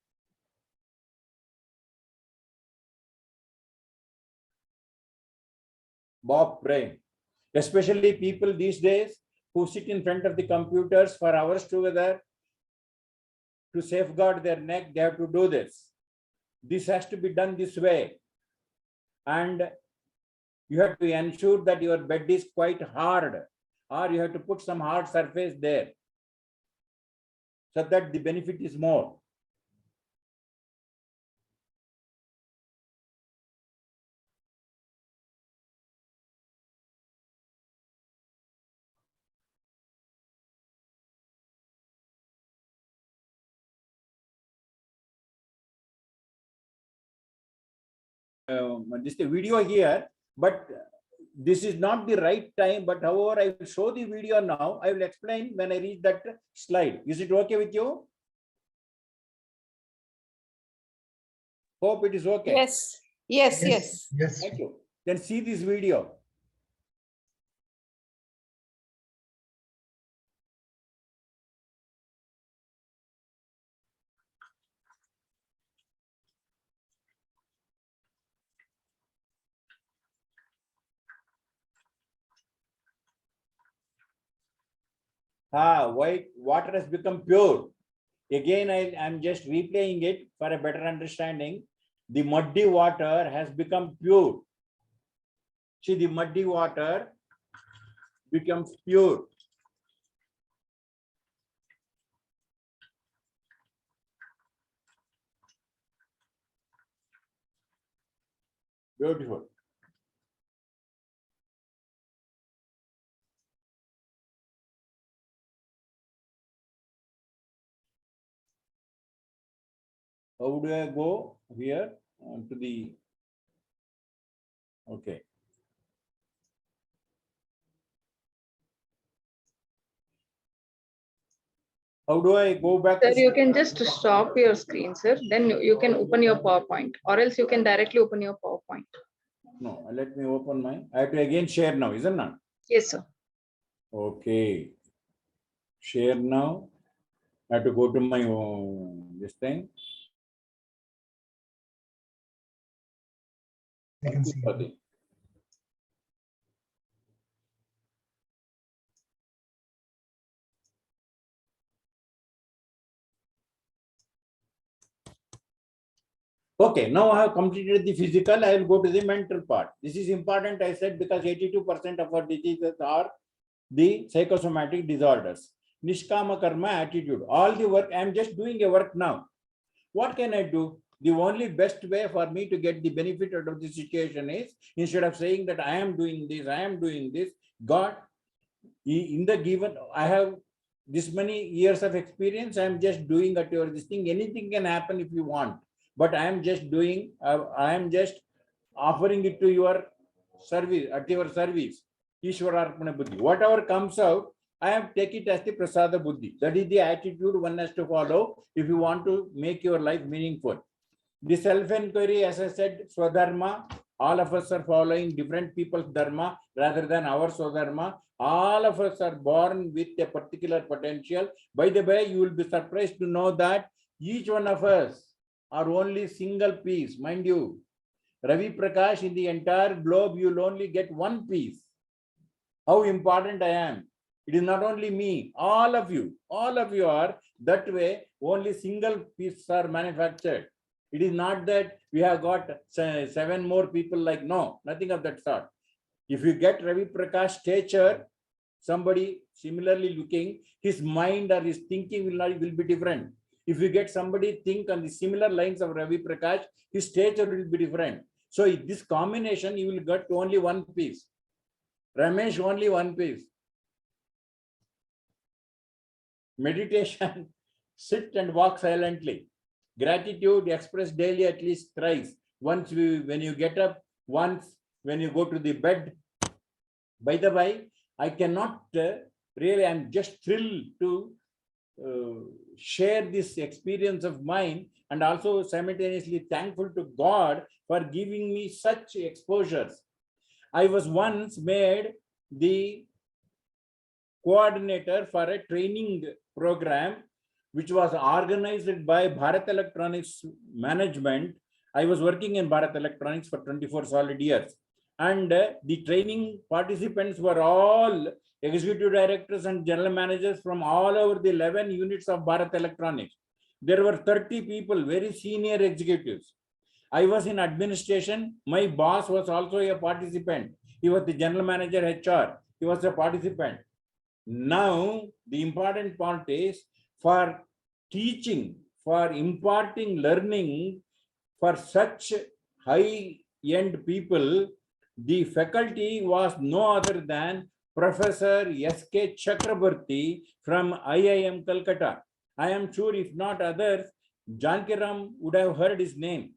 Bob brain. Especially people these days who sit in front of the computers for hours together to safeguard their neck, they have to do this. This has to be done this way. And you have to ensure that your bed is quite hard, or you have to put some hard surface there so that the benefit is more. This the video here, but this is not the right time. But however, I will show the video now. I will explain when I reach that slide. Is it okay with you? Hope it is okay. Yes, yes, yes. Yes. Thank you. Then see this video. White water has become pure. Again, I'm just replaying it for a better understanding. The muddy water has become pure. See, the muddy water becomes pure. Beautiful. How do I go here to the, okay. How do I go back? Sir, you can just stop your screen, sir. Then you can open your PowerPoint, or else you can directly open your PowerPoint. No, let me open my, I have to again share now, isn't it? Yes, sir. Okay. Share now. I have to go to my this thing. I can see. Okay. Okay, now I have completed the physical. I will go to the mental part. This is important, I said, because 82% of our diseases are the psychosomatic disorders. Nishkama karma attitude. All the work, I am just doing a work now. What can I do? The only best way for me to get the benefit out of the situation is, instead of saying that I am doing this, God, in the given, I have this many years of experience, I am just doing at your this thing. Anything can happen if you want. But I am just doing, I am just offering it to your service, at your service. Ishwararpana buddhi. Whatever comes out, I have take it as the prasada buddhi. That is the attitude one has to follow if you want to make your life meaningful. The self-inquiry, as I said, swadharma, all of us are following different people's dharma rather than our swadharma. All of us are born with a particular potential. By the way, you will be surprised to know that each one of us are only single piece. Mind you, Ravi Prakash, in the entire globe, you will only get one piece. How important I am. It is not only me, all of you are that way. Only single pieces are manufactured. It is not that we have got 7 more people like, no, nothing of that sort. If you get Ravi Prakash stature, somebody similarly looking, his mind or his thinking will be different. If you get somebody think on the similar lines of Ravi Prakash, his stature will be different. So in this combination, you will get only one piece. Ramesh, only one piece. Meditation, sit and walk silently. Gratitude, express daily at least thrice. Once when you get up, once when you go to the bed. By the way, I cannot Really, I'm just thrilled to share this experience of mine, and also simultaneously thankful to God for giving me such exposures. I was once made the coordinator for a training program which was organized by Bharat Electronics management. I was working in Bharat Electronics for 24 solid years, and the training participants were all executive directors and general managers from all over the 11 units of Bharat Electronics. There were 30 people, very senior executives. I was in administration. My boss was also a participant. He was the general manager HR. He was a participant. Now, the important part is for teaching, for imparting learning for such high-end people, the faculty was no other than Professor S.K. Chakraborty from IIM Calcutta. I am sure if not others, Jankiram would have heard his name.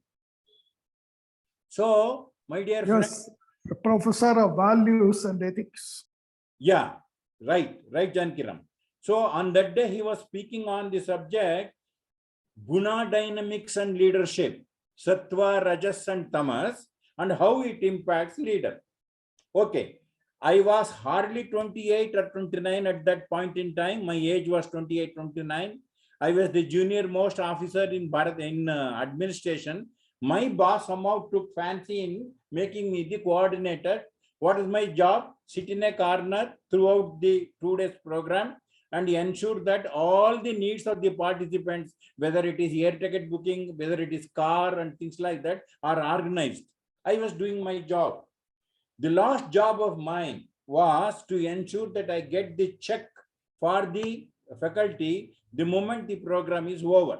So, my dear friend, Yes, the professor of values and ethics. yeah, right, Jankiram. So on that day, he was speaking on the subject, Guna dynamics and leadership, Sattva, Rajas and Tamas, and how it impacts leader. Okay, I was hardly 28 or 29 at that point in time. My age was 28, 29. I was the junior most officer in Bharat in administration. My boss somehow took fancy in making me the coordinator. What is my job? Sit in a corner throughout the 2 days program and ensure that all the needs of the participants, whether it is air ticket booking, whether it is car and things like that, are organized. I was doing my job. The last job of mine was to ensure that I get the check for the faculty the moment the program is over.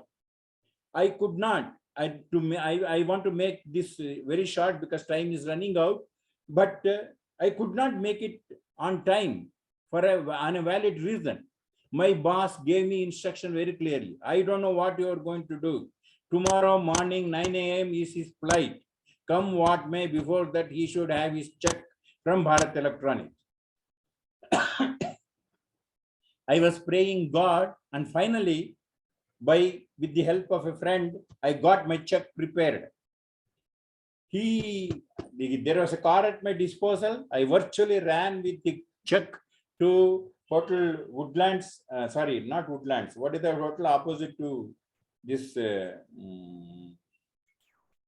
I could not. I want to make this very short because time is running out, but I could not make it on time on a valid reason. My boss gave me instruction very clearly. I don't know what you are going to do. Tomorrow morning, 9 a.m. is his flight. Come what may, before that he should have his check from Bharat Electronics. I was praying God, and finally, with the help of a friend, I got my check prepared. There was a car at my disposal. I virtually ran with the check to Hotel Woodlands. Sorry, not Woodlands. What is the hotel opposite to this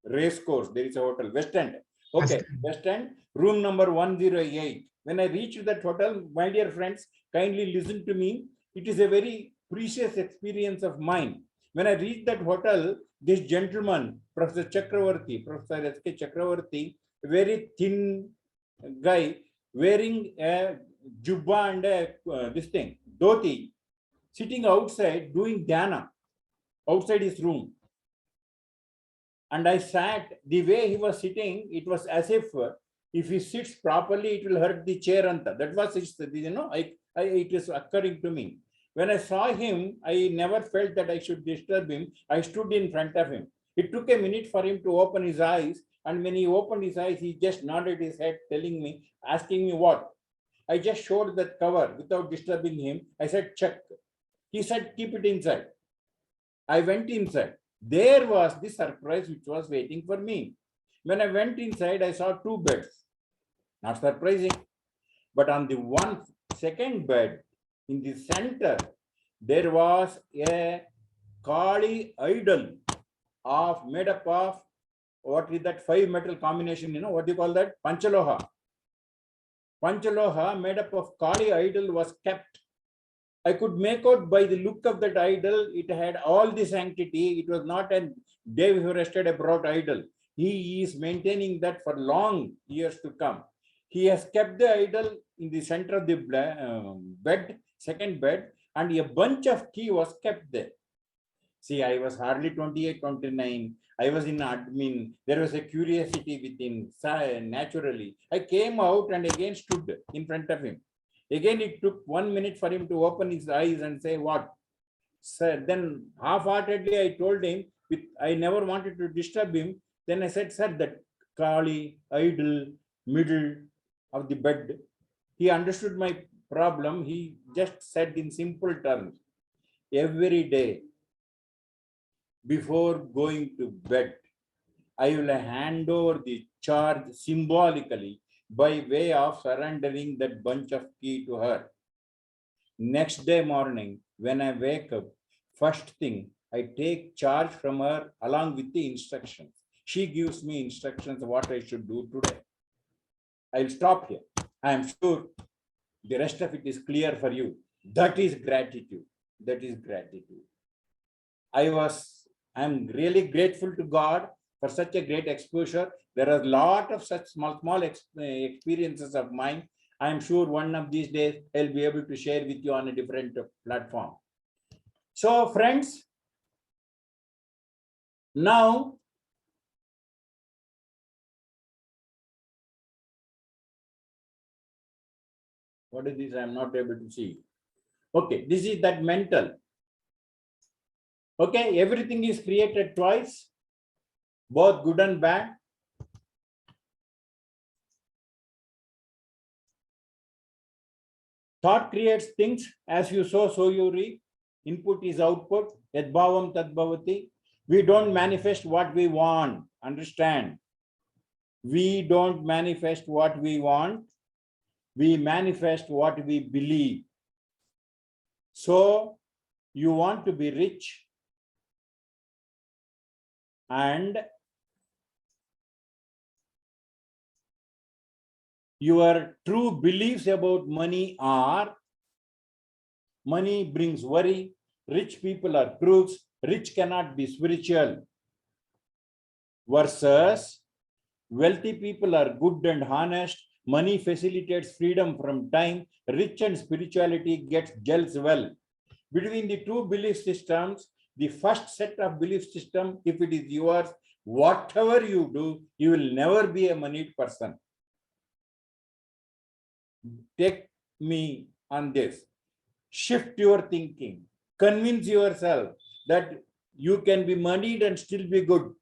race course? There is a hotel, West End. Okay, West End, room number 108. When I reached that hotel, my dear friends, kindly listen to me. It is a very precious experience of mine. When I reached that hotel, this gentleman, Professor S.K. Chakraborty, a very thin guy, wearing a jubba and this thing, dhoti, sitting outside doing dhyana outside his room. And I sat, the way he was sitting, it was as if he sits properly, it will hurt the chair. That was, it is occurring to me. When I saw him, I never felt that I should disturb him. I stood in front of him. It took a minute for him to open his eyes. And when he opened his eyes, he just nodded his head, asking me what. I just showed that cover without disturbing him. I said, check. He said, keep it inside. I went inside. There was the surprise which was waiting for me. When I went inside, I saw 2 beds. Not surprising. But on the second bed, in the center, there was a Kali idol made up of, what is that 5 metal combination, what do you call that? Panchaloha. Panchaloha made up of Kali idol was kept. I could make out by the look of that idol, it had all the sanctity. It was not a Dev rested abroad idol. He is maintaining that for long years to come. He has kept the idol in the center of the bed, second bed, and a bunch of key was kept there. See, I was hardly 28, 29. I was in admin. There was a curiosity within, naturally. I came out and again stood in front of him. Again, it took 1 minute for him to open his eyes and say, what? Sir, then half-heartedly I told him, I never wanted to disturb him. Then I said, sir, that Kali idol, middle of the bed. He understood my problem, he just said in simple terms, every day before going to bed, I will hand over the charge symbolically by way of surrendering that bunch of key to her. Next day morning, when I wake up, first thing, I take charge from her along with the instructions. She gives me instructions what I should do today. I'll stop here. I am sure the rest of it is clear for you. That is gratitude. That is gratitude. I'm really grateful to God for such a great exposure. There are a lot of such small experiences of mine. I'm sure one of these days I'll be able to share with you on a different platform. So friends, now what is this? I'm not able to see. Okay, this is that mental. Okay, everything is created twice, both good and bad. Thought creates things. As you sow, so you reap. Input is output. Yad bhavam tad bhavati. We don't manifest what we want. Understand? We don't manifest what we want. We manifest what we believe. So you want to be rich, and your true beliefs about money are: money brings worry, rich people are crooks, rich cannot be spiritual. Versus wealthy people are good and honest, money facilitates freedom from time, rich and spirituality gets gels well. Between the two belief systems, the first set of belief system, if it is yours, whatever you do, you will never be a moneyed person. Take me on this. Shift your thinking. Convince yourself that you can be moneyed and still be good.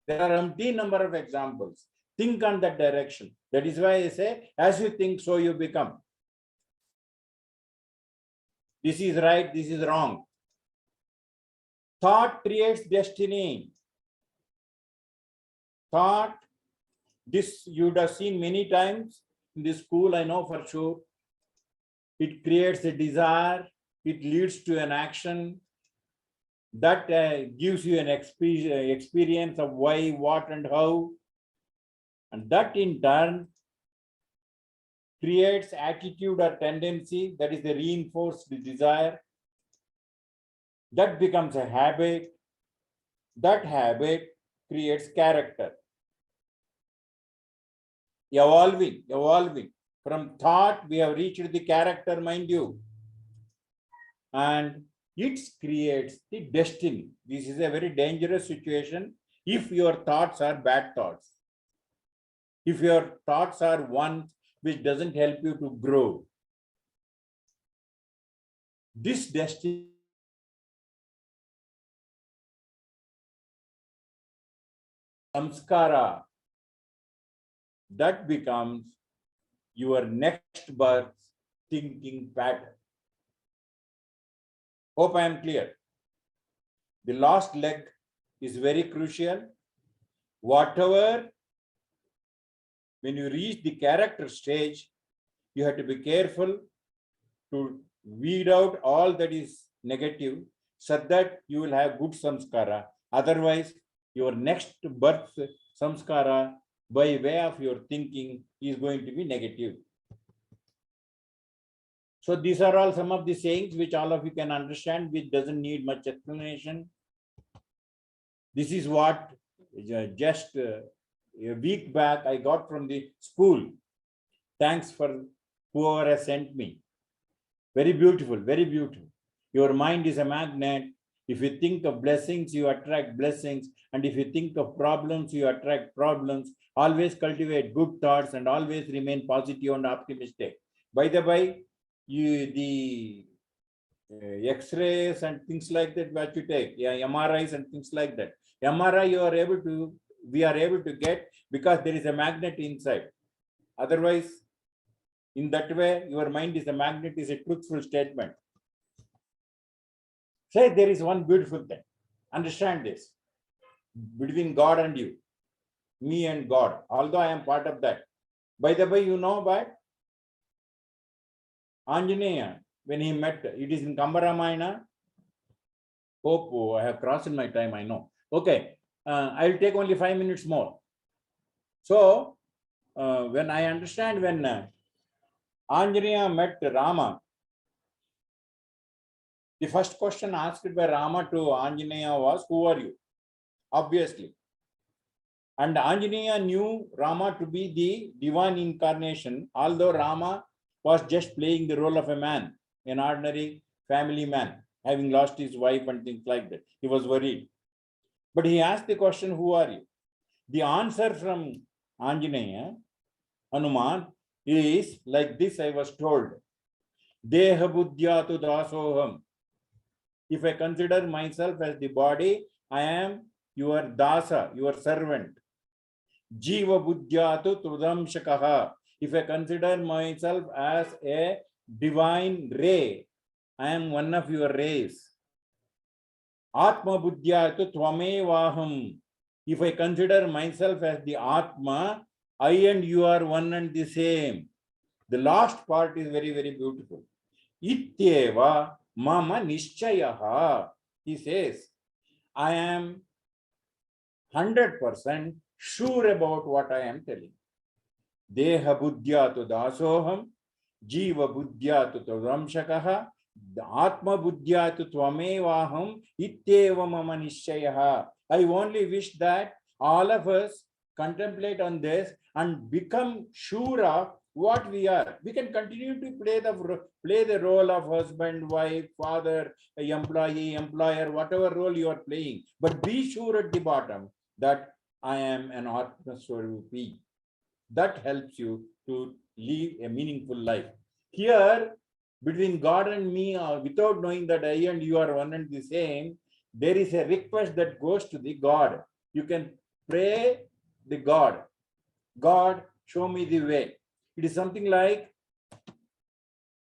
There are empty number of examples. Think on that direction. That is why I say, as you think, so you become. This is right, this is wrong. Thought creates destiny. Thought, this you would have seen many times in this school, I know for sure. It creates a desire, it leads to an action that gives you an experience of why, what, and how. And that in turn creates attitude or tendency, that is the reinforced desire. That becomes a habit. That habit creates character. Evolving. From thought, we have reached the character, mind you. And it creates the destiny. This is a very dangerous situation if your thoughts are bad thoughts. If your thoughts are one which doesn't help you to grow. This destiny samskara, that becomes your next birth thinking pattern. Hope I am clear. The last leg is very crucial. Whatever, when you reach the character stage, you have to be careful to weed out all that is negative so that you will have good samskara. Otherwise, your next birth samskara by way of your thinking is going to be negative. So these are all some of the sayings which all of you can understand, which doesn't need much explanation. This is what just a week back I got from the school. Thanks for whoever has sent me. Very beautiful, very beautiful. Your mind is a magnet. If you think of blessings, you attract blessings. And if you think of problems, you attract problems. Always cultivate good thoughts and always remain positive and optimistic. By the way, the X-rays and things like that, what you take, MRIs and things like that. MRI we are able to get because there is a magnet inside. Otherwise, In that way, your mind is a magnet, is a truthful statement. Say there is one beautiful thing. Understand this. Between God and you, me and God, although I am part of that. By the way, you know about Anjaneya, when he met, it is in Kambaramayana. Oh, I have crossed my time, I know. Okay, I'll take only 5 minutes more. So, when I understand when Anjaneya met Rama, the first question asked by Rama to Anjaneya was, who are you? Obviously. And Anjaneya knew Rama to be the divine incarnation, although Rama was just playing the role of a man, an ordinary family man, having lost his wife and things like that. He was worried. But he asked the question, who are you? The answer from Anjaneya, Hanuman, is like this, I was told. Deha buddhyatu dasoham. If I consider myself as the body, I am your dasa, your servant. Jiva buddhyatu trudamshakaha. If I consider myself as a divine ray, I am one of your rays. Atma buddhyatu tvamevaham. If I consider myself as the Atma, I and you are one and the same. The last part is very, very beautiful. Ityeva mama nishchayaha. He says, I am 100% sure about what I am telling. Deha buddhyatu dasoham, jiva buddhyatu tadamshakaha, atma buddhyatu tvamevaham, ityeva mama nishchayaha. I only wish that all of us contemplate on this and become sure of what we are. We can continue to play the role of husband, wife, father, employee, employer, whatever role you are playing. But be sure at the bottom that I am an Atma Swarupi. That helps you to live a meaningful life. Here, between God and me, without knowing that I and you are one and the same, there is a request that goes to the God. You can pray the God. God, show me the way. It is something like,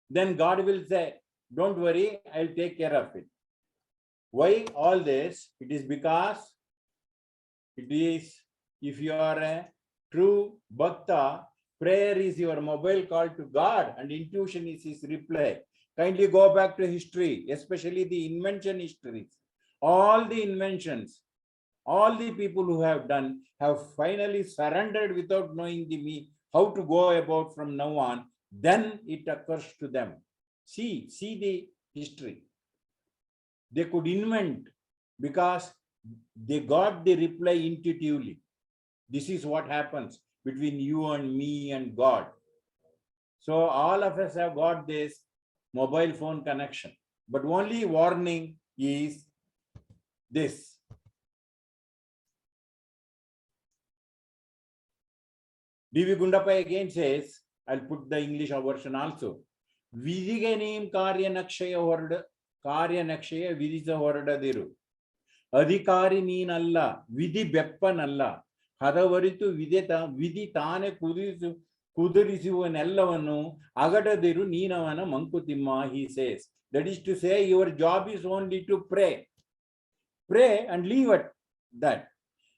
then God will say, don't worry, I'll take care of it. Why all this? It is because it is, if you are a true bhakta, prayer is your mobile call to God and intuition is his reply. Kindly go back to history, especially the invention histories. All the inventions, all the people who have done have finally surrendered without knowing the how to go about from now on. Then it occurs to them. See the history. They could invent because they got the reply intuitively. This is what happens between you and me and God. So all of us have got this mobile phone connection. But only warning is this. D.V. Gundappa again says, I'll put the English version also. Vidiganim karya nakshaya vidisa horadaderu. Adhikari neen alla, vidhi beppan alla. Hadavaritu vidhi tane kudurisuvanellavanu agadadiru neenavana mankutimma, he says. That is to say, your job is only to pray. Pray and leave at that.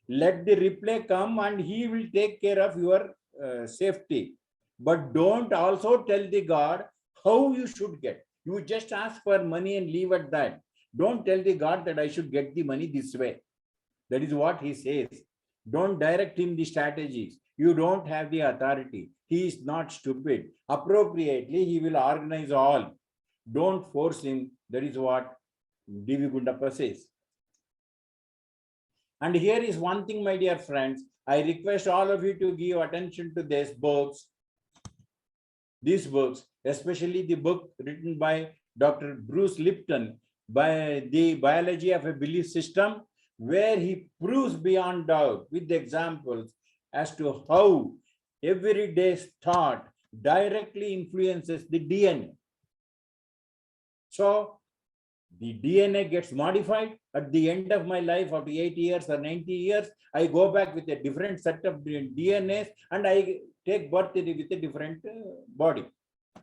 Let the reply come and he will take care of your safety. But don't also tell the God how you should get. You just ask for money and leave at that. Don't tell the God that I should get the money this way. That is what he says. Don't direct him the strategies. You don't have the authority. He is not stupid. Appropriately, he will organize all. Don't force him. That is what D.V. Gundappa says. And here is one thing, my dear friends. I request all of you to give attention to these books, especially the book written by Dr. Bruce Lipton, by the Biology of a Belief System, where he proves beyond doubt with the examples as to how everyday thought directly influences the DNA. So The DNA gets modified at the end of my life, after 80 years or 90 years, I go back with a different set of DNAs and I take birth with a different body.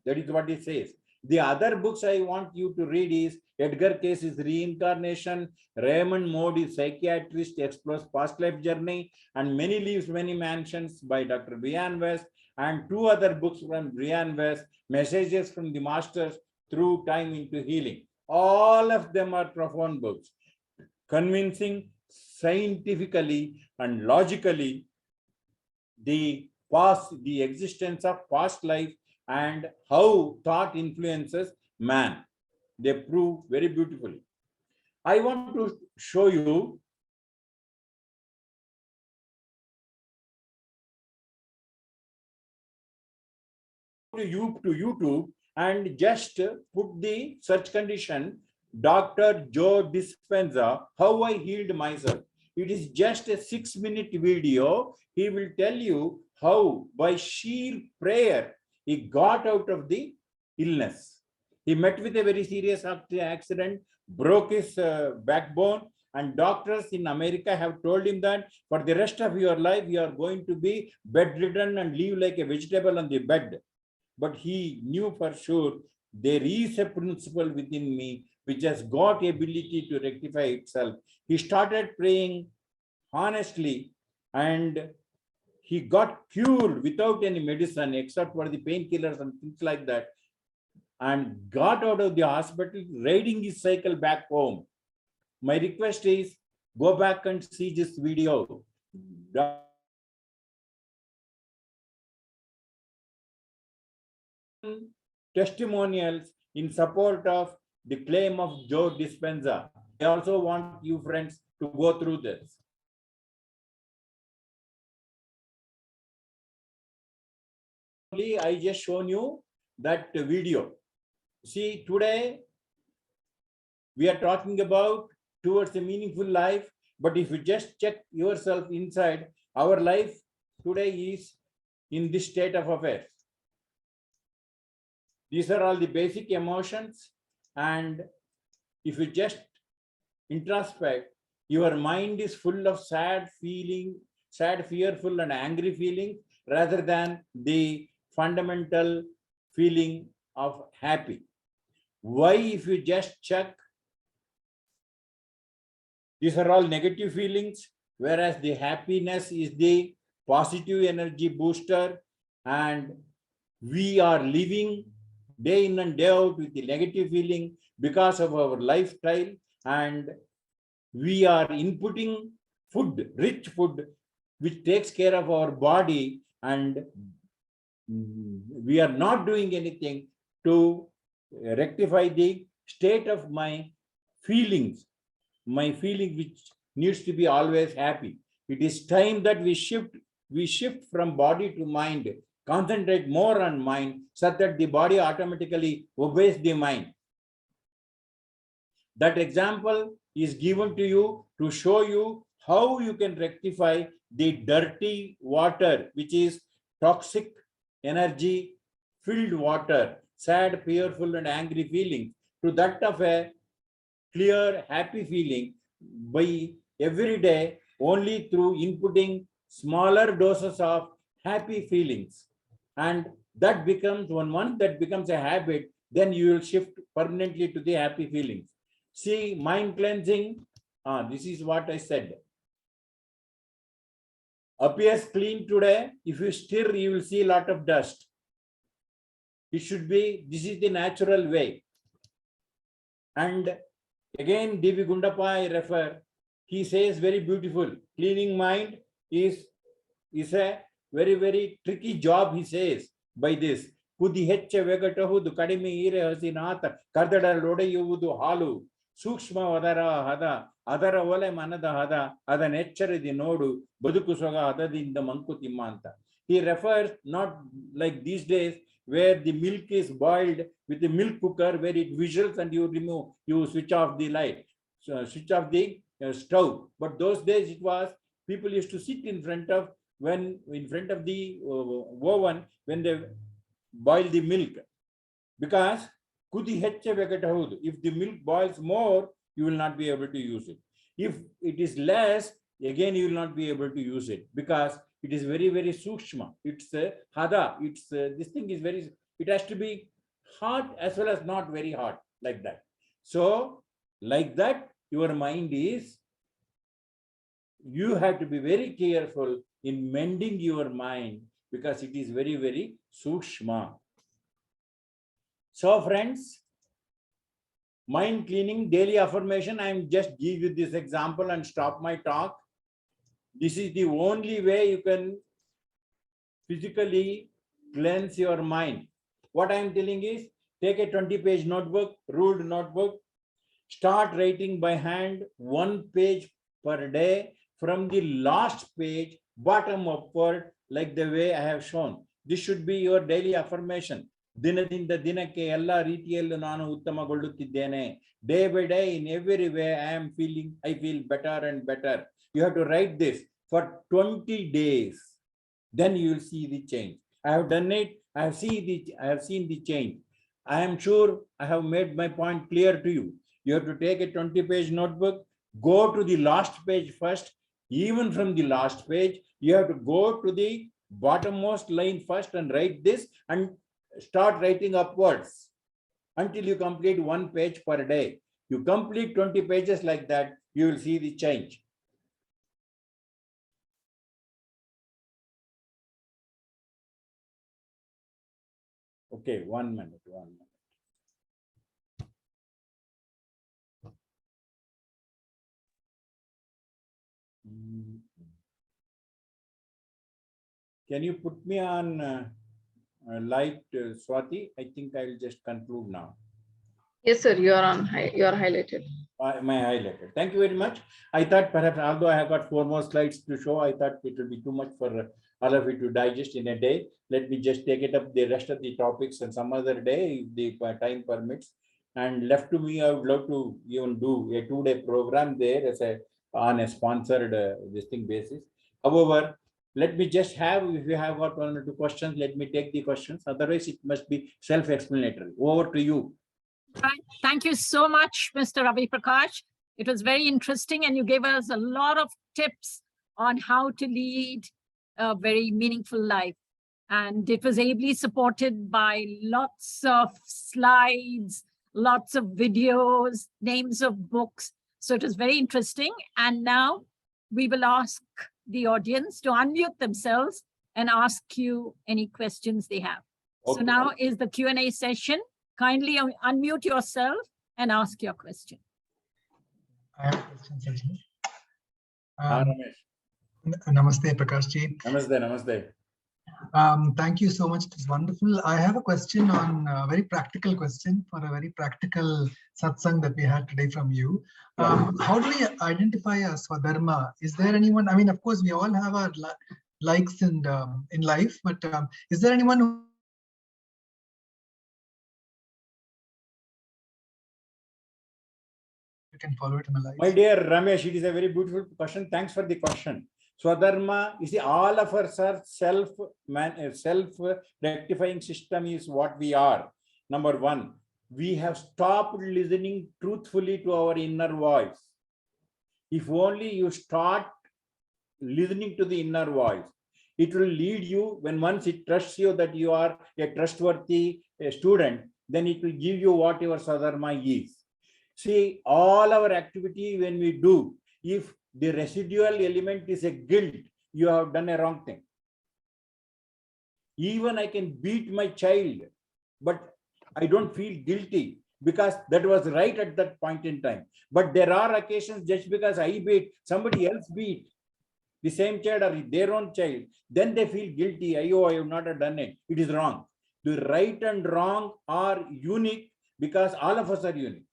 That is what it says. The other books I want you to read is Edgar Case's Reincarnation, Raymond Moody's Psychiatrist Explores Past Life Journey, and Many Leaves, Many Mansions by Dr. Brian West, and two other books from Brian West, Messages from the Masters Through Time into Healing. All of them are profound books, convincing scientifically and logically the existence of past life and how thought influences man. They prove very beautifully. I want to show you to YouTube and just put the search condition Dr. Joe Dispenza, How I Healed Myself. It is just a 6-minute video. He will tell you how by sheer prayer he got out of the illness. He met with a very serious accident, broke his backbone, and doctors in America have told him that for the rest of your life you are going to be bedridden and live like a vegetable on the bed. But he knew for sure there is a principle within me which has got ability to rectify itself. He started praying honestly and he got cured without any medicine except for the painkillers and things like that, and got out of the hospital riding his cycle back home. My request is go back and see this video. Testimonials in support of the claim of Joe Dispenza. I also want you friends to go through this. I just shown you that video. See, today we are talking about towards a meaningful life, but if you just check yourself inside, our life today is in this state of affairs. These are all the basic emotions, and if you just introspect, your mind is full of sad, fearful, and angry feelings rather than the fundamental feeling of happy. Why, if you just check, these are all negative feelings, whereas the happiness is the positive energy booster, and we are living day in and day out with the negative feeling because of our lifestyle, and we are inputting food, rich food, which takes care of our body, and we are not doing anything to rectify the state of my feelings, which needs to be always happy. It is time that we shift from body to mind, concentrate more on mind, so that the body automatically obeys the mind. That example is given to you to show you how you can rectify the dirty water, which is toxic energy filled water, sad, fearful, and angry feeling, to that of a clear, happy feeling by every day only through inputting smaller doses of happy feelings. And that becomes, once that becomes a habit, then you will shift permanently to the happy feelings. See, mind cleansing, this is what I said. Appears clean today. If you stir, you will see a lot of dust. It should be, this is the natural way. And again, D.V. Gundappa, I refer, he says very beautiful, cleaning mind is a very, very tricky job, he says, by this. Kudi ಹೆಚ್ಚೆ ವೆಗಟಹುದು ಕಡಿಮೆ ಈರೆ ಹಸಿನಾತ ಕರ್ದಡಲೊಡೆಯುವುದು ಹಾಲು ಸೂಕ್ಷ್ಮವದರ ಹದ ಅದರ ಒಲೆ ಮನದ ಹದ ಅದನೆಚ್ಚರಿದಿ ನೋಡು ಬದುಕು ಸೊಗ ಹದದಿಂದ ಮಂಕುತಿಮ್ಮ ಅಂತ. He refers not like these days where the milk is boiled with the milk cooker where it whistles and you switch off the light, switch off the stove. But those days it was, people used to sit in front of the oven when they boil the milk, because Kudi ಹೆಚ್ಚಬೇಕಂತ ಹೌದು. If the milk boils more, you will not be able to use it. If it is less, again you will not be able to use it because it is very, very sukshma. It's hada. It's this thing is very. It has to be hot as well as not very hot, like that. So, like that, your mind is. You have to be very careful in mending your mind because it is very, very sukshma. So, friends, mind cleaning, daily affirmation. I am just give you this example and stop my talk. This is the only way you can physically cleanse your mind. What I am telling is, take a 20-page notebook, ruled notebook, start writing by hand 1 page per day from the last page, bottom upward, like the way I have shown. This should be your daily affirmation. ದಿನದಿಂದ ದಿನಕ್ಕೆ ಎಲ್ಲ ರೀತಿಯಲ್ಲೂ ನಾನು ಉತ್ತಮಗೊಳ್ಳುತ್ತಿದ್ದೇನೆ. Day by day, in every way, I feel better and better. You have to write this for 20 days. Then you will see the change. I have done it. I have seen the change. I am sure I have made my point clear to you. You have to take a 20-page notebook, go to the last page first. Even from the last page, you have to go to the bottommost line first and write this and start writing upwards until you complete 1 page per day. You complete 20 pages like that, you will see the change. Okay, 1 minute. Can you put me on light, Swati? I think I will just conclude now. Yes, sir. You are on. You are highlighted. My highlighted. Thank you very much. I thought perhaps, although I have got 4 more slides to show, I thought it will be too much for all of you to digest in a day. Let me just take it up the rest of the topics and some other day if the time permits. And left to me, I would love to even do a 2-day program there as on a sponsored this thing basis. However, let me just have, if you have got 1 or 2 questions, let me take the questions. Otherwise, it must be self-explanatory. Over to you. Right. Thank you so much, Mr. Ravi Prakash. It was very interesting, and you gave us a lot of tips on how to lead a very meaningful life. And it was ably supported by lots of slides, lots of videos, names of books. So it was very interesting. And now we will ask the audience to unmute themselves and ask you any questions they have. So Okay. now is the Q&A session. Kindly unmute yourself and ask your question. I have a question, Sajani. Ramesh. Namaste, Prakash ji. Namaste. Thank you so much. It was wonderful. I have a question on a very practical question for a very practical satsang that we had today from you. How do we identify a swadharma? Is there anyone? I mean, of course, we all have our likes and in life, but is there anyone who can follow it in a life? My dear Ramesh, it is a very beautiful question. Thanks for the question. Swadharma, you see, all of us are self-rectifying system is what we are. Number one, we have stopped listening truthfully to our inner voice. If only you start listening to the inner voice, it will lead you, when once it trusts you that you are a trustworthy student, then it will give you what your Swadharma is. See, all our activity when we do, if the residual element is a guilt, you have done a wrong thing. Even I can beat my child, but I don't feel guilty because that was right at that point in time. But there are occasions just because I beat, somebody else beat the same child or their own child, then they feel guilty. Oh, I have not done it. It is wrong. The right and wrong are unique because all of us are unique.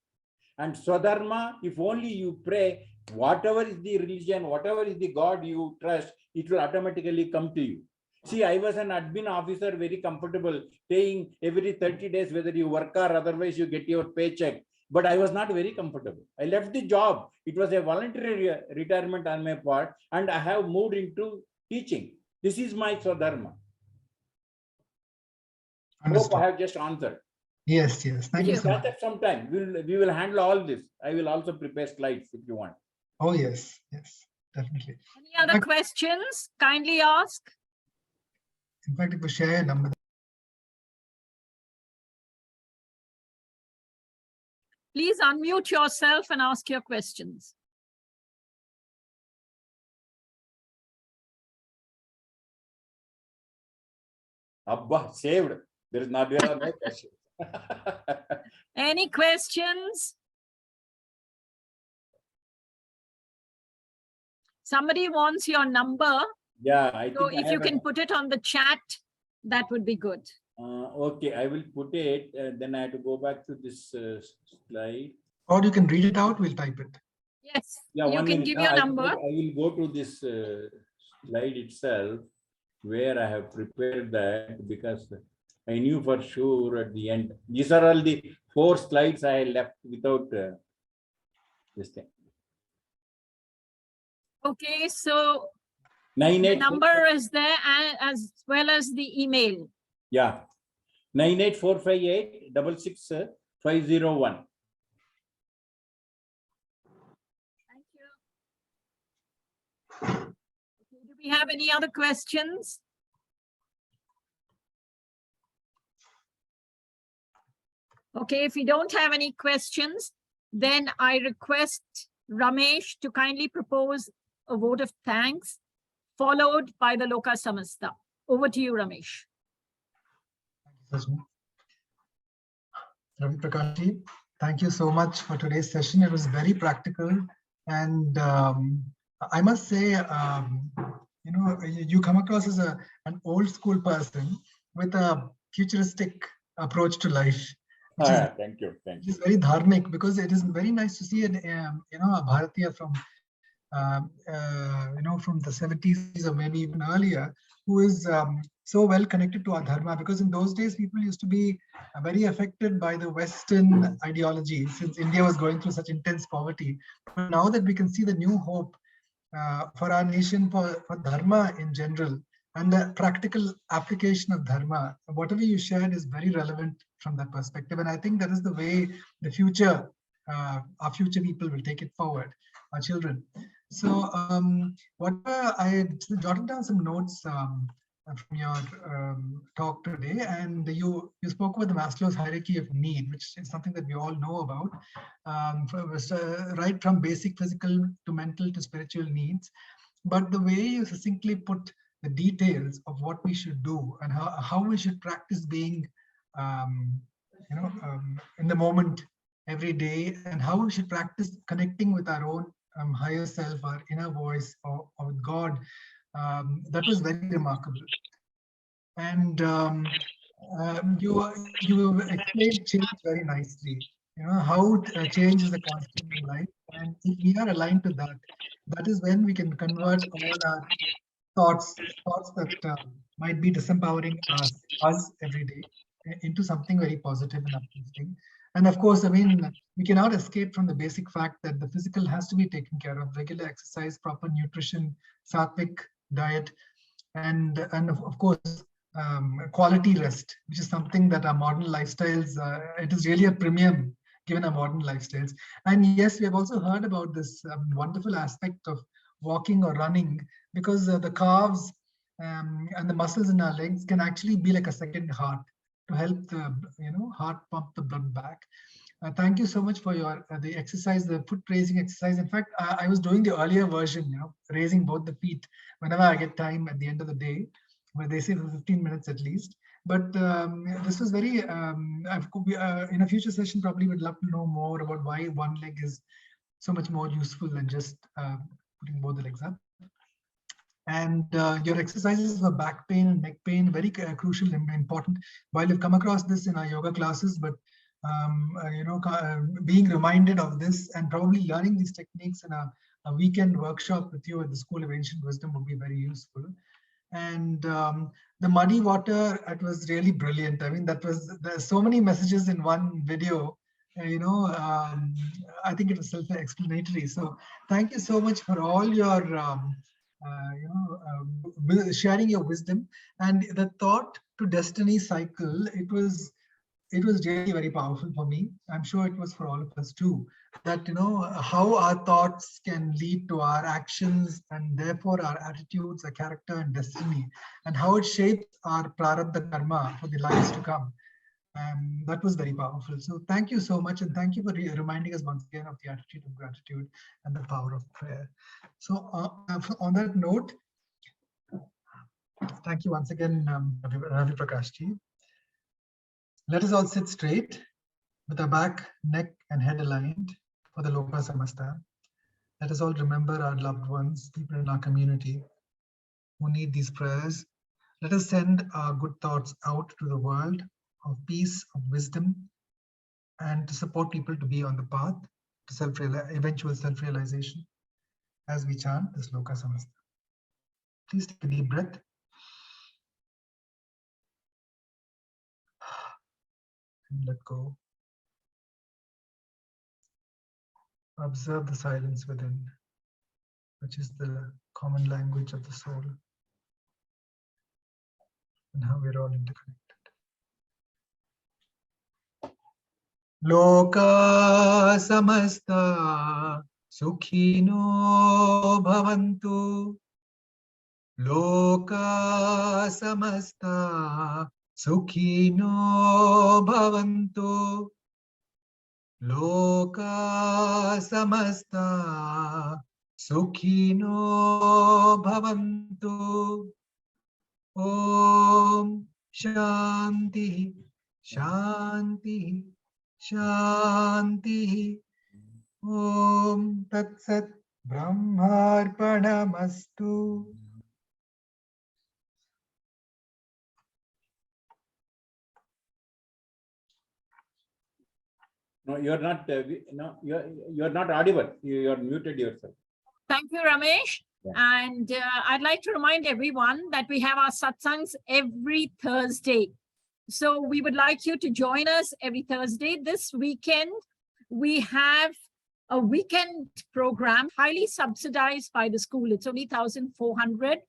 And Swadharma, if only you pray, whatever is the religion, whatever is the God you trust, it will automatically come to you. See, I was an admin officer, very comfortable, paying every 30 days, whether you work or otherwise you get your paycheck. But I was not very comfortable. I left the job. It was a voluntary retirement on my part, and I have moved into teaching. This is my Swadharma. Hope I have just answered. Yes, yes. Thank you you. so much. Catch up sometime. We will handle all this. I will also prepare slides if you want. Oh, yes, yes, definitely. Any other questions? Kindly ask. In fact, if you share a number. Please unmute yourself and ask your questions. Abba, saved. There are no questions. Any questions? Somebody wants your number. Yeah, I So think if you can put it on the chat, that would be good. okay, I will put it. Then I have to go back to this slide. Or you can read it out, we'll type it. Yes, Yeah, you one can minute. give No, your I number. will go to this slide itself where I have prepared that because I knew for sure at the end. These are all the 4 slides I left without this thing. Okay, so the 98. number is there as well as the email. Yeah, 98458 66501. Thank you. Okay, do we have any other questions? Okay, if we don't have any questions, then I request Ramesh to kindly propose a vote of thanks, followed by the Loka Samasta. Over to you, Ramesh. Thank you, Sajani. Ravi Prakash ji, thank you so much for today's session. It was very practical. And I must say, you know, you come across as an old school person with a futuristic approach to life. Which is, Thank you. Thank which you. is very dharmic, because it is very nice to see an you know, a Bharatiya from you know, from the 70s or maybe even earlier, who is so well connected to our dharma, because in those days people used to be very affected by the Western ideology, since India was going through such intense poverty. But now that we can see the new hope for our nation, for dharma in general, and the practical application of dharma, whatever you shared is very relevant from that perspective. And I think that is the way the future, our future people will take it forward, our children. So whatever, I jotted down some notes from your talk today, and you spoke about the Maslow's hierarchy of need, which is something that we all know about, right from basic physical to mental to spiritual needs. But the way you succinctly put the details of what we should do and how we should practice being, you know, in the moment every day, and how we should practice connecting with our own higher self, our inner voice, or with God, that was very remarkable. And you explained change very nicely. You know how change is a constant in life, and if we are aligned to that, that is when we can convert all our thoughts that might be disempowering us every day into something very positive and uplifting. And of course, I mean, we cannot escape from the basic fact that the physical has to be taken care of: regular exercise, proper nutrition, sattvic diet, and of course, quality rest, which is something that our modern lifestyles, it is really a premium given our modern lifestyles. And yes, we have also heard about this wonderful aspect of walking or running, because the calves and the muscles in our legs can actually be like a second heart to help the, you know, heart pump the blood back. Thank you so much for your the exercise, the foot raising exercise. In fact, I was doing the earlier version, you know, raising both the feet whenever I get time at the end of the day, where they say for 15 minutes at least. But this was very, in a future session, probably would love to know more about why one leg is so much more useful than just putting both the legs up. And your exercises for back pain and neck pain, very crucial and important. While we've come across this in our yoga classes, but you know, being reminded of this and probably learning these techniques in a weekend workshop with you at the School of Ancient Wisdom would be very useful. And the muddy water, it was really brilliant. I mean, there's so many messages in one video. You know, I think it was self-explanatory. So thank you so much for all your you know, sharing your wisdom. And the thought to destiny cycle, it was it was really very powerful for me. I'm sure it was for all of us too, that, you know, how our thoughts can lead to our actions and therefore our attitudes, our character and destiny, and how it shapes our prarabdha karma for the lives to come. That was very powerful. So thank you so much. And thank you for reminding us once again of the attitude of gratitude and the power of prayer. So on that note, thank you once again, Ravi Prakash Ji. Let us all sit straight with our back, neck, and head aligned for the Loka Samasta. Let us all remember our loved ones, people in our community who need these prayers. Let us send our good thoughts out to the world of peace, of wisdom, and to support people to be on the path to eventual self-realization as we chant this Loka Samasta. Please take a deep breath. And let go. Observe the silence within, which is the common language of the soul, and how we're all interconnected. Loka samasta sukhino bhavantu. Loka samasta sukhino bhavantu. Loka samasta sukhino bhavantu. Om Shanti Shanti Shanti. Om Tat Sat Brahmarpanamastu. No, you're not. No, you're not audible. You're muted yourself. Thank you, Ramesh. Yeah. And I'd like to remind everyone that we have our satsangs every Thursday. So we would like you to join us every Thursday. This weekend, we have a weekend program highly subsidized by the school. It's only 1,400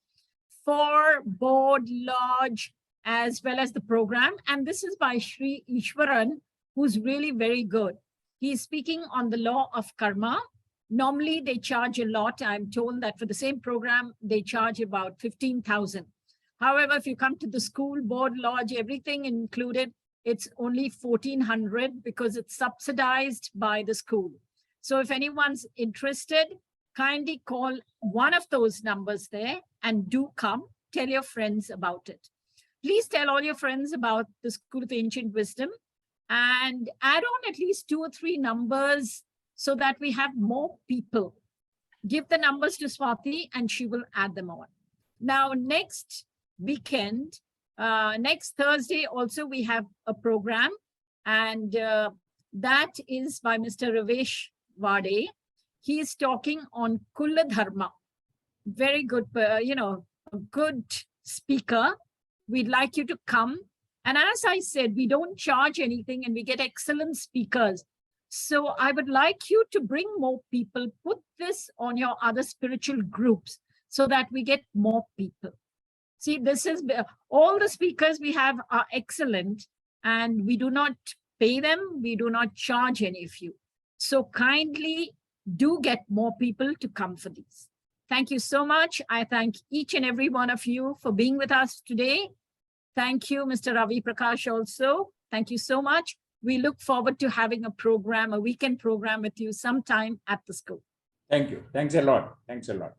for board, lodge, as well as the program. And this is by Sri Ishwaran, who's really very good. He's speaking on the law of karma. Normally they charge a lot. I'm told that for the same program, they charge about 15,000. However, if you come to the school, board, lodge, everything included, it's only 1,400 because it's subsidized by the school. So if anyone's interested, kindly call one of those numbers there and do come. Tell your friends about it. Please tell all your friends about the School of Ancient Wisdom and add on at least 2 or 3 numbers so that we have more people. Give the numbers to Swati and she will add them on. Now, next weekend, next Thursday also we have a program, and that is by Mr. Ravesh Vade. He is talking on Kulla Dharma. Very good, a good speaker. We'd like you to come. And as I said, we don't charge anything and we get excellent speakers. So I would like you to bring more people, put this on your other spiritual groups so that we get more people. See, this is, all the speakers we have are excellent and we do not pay them. We do not charge any of you. So kindly do get more people to come for these. Thank you so much. I thank each and every one of you for being with us today. Thank you, Mr. Ravi Prakash also. Thank you so much. We look forward to having a program, a weekend program with you sometime at the school. Thank you. Thanks a lot. Thanks a lot.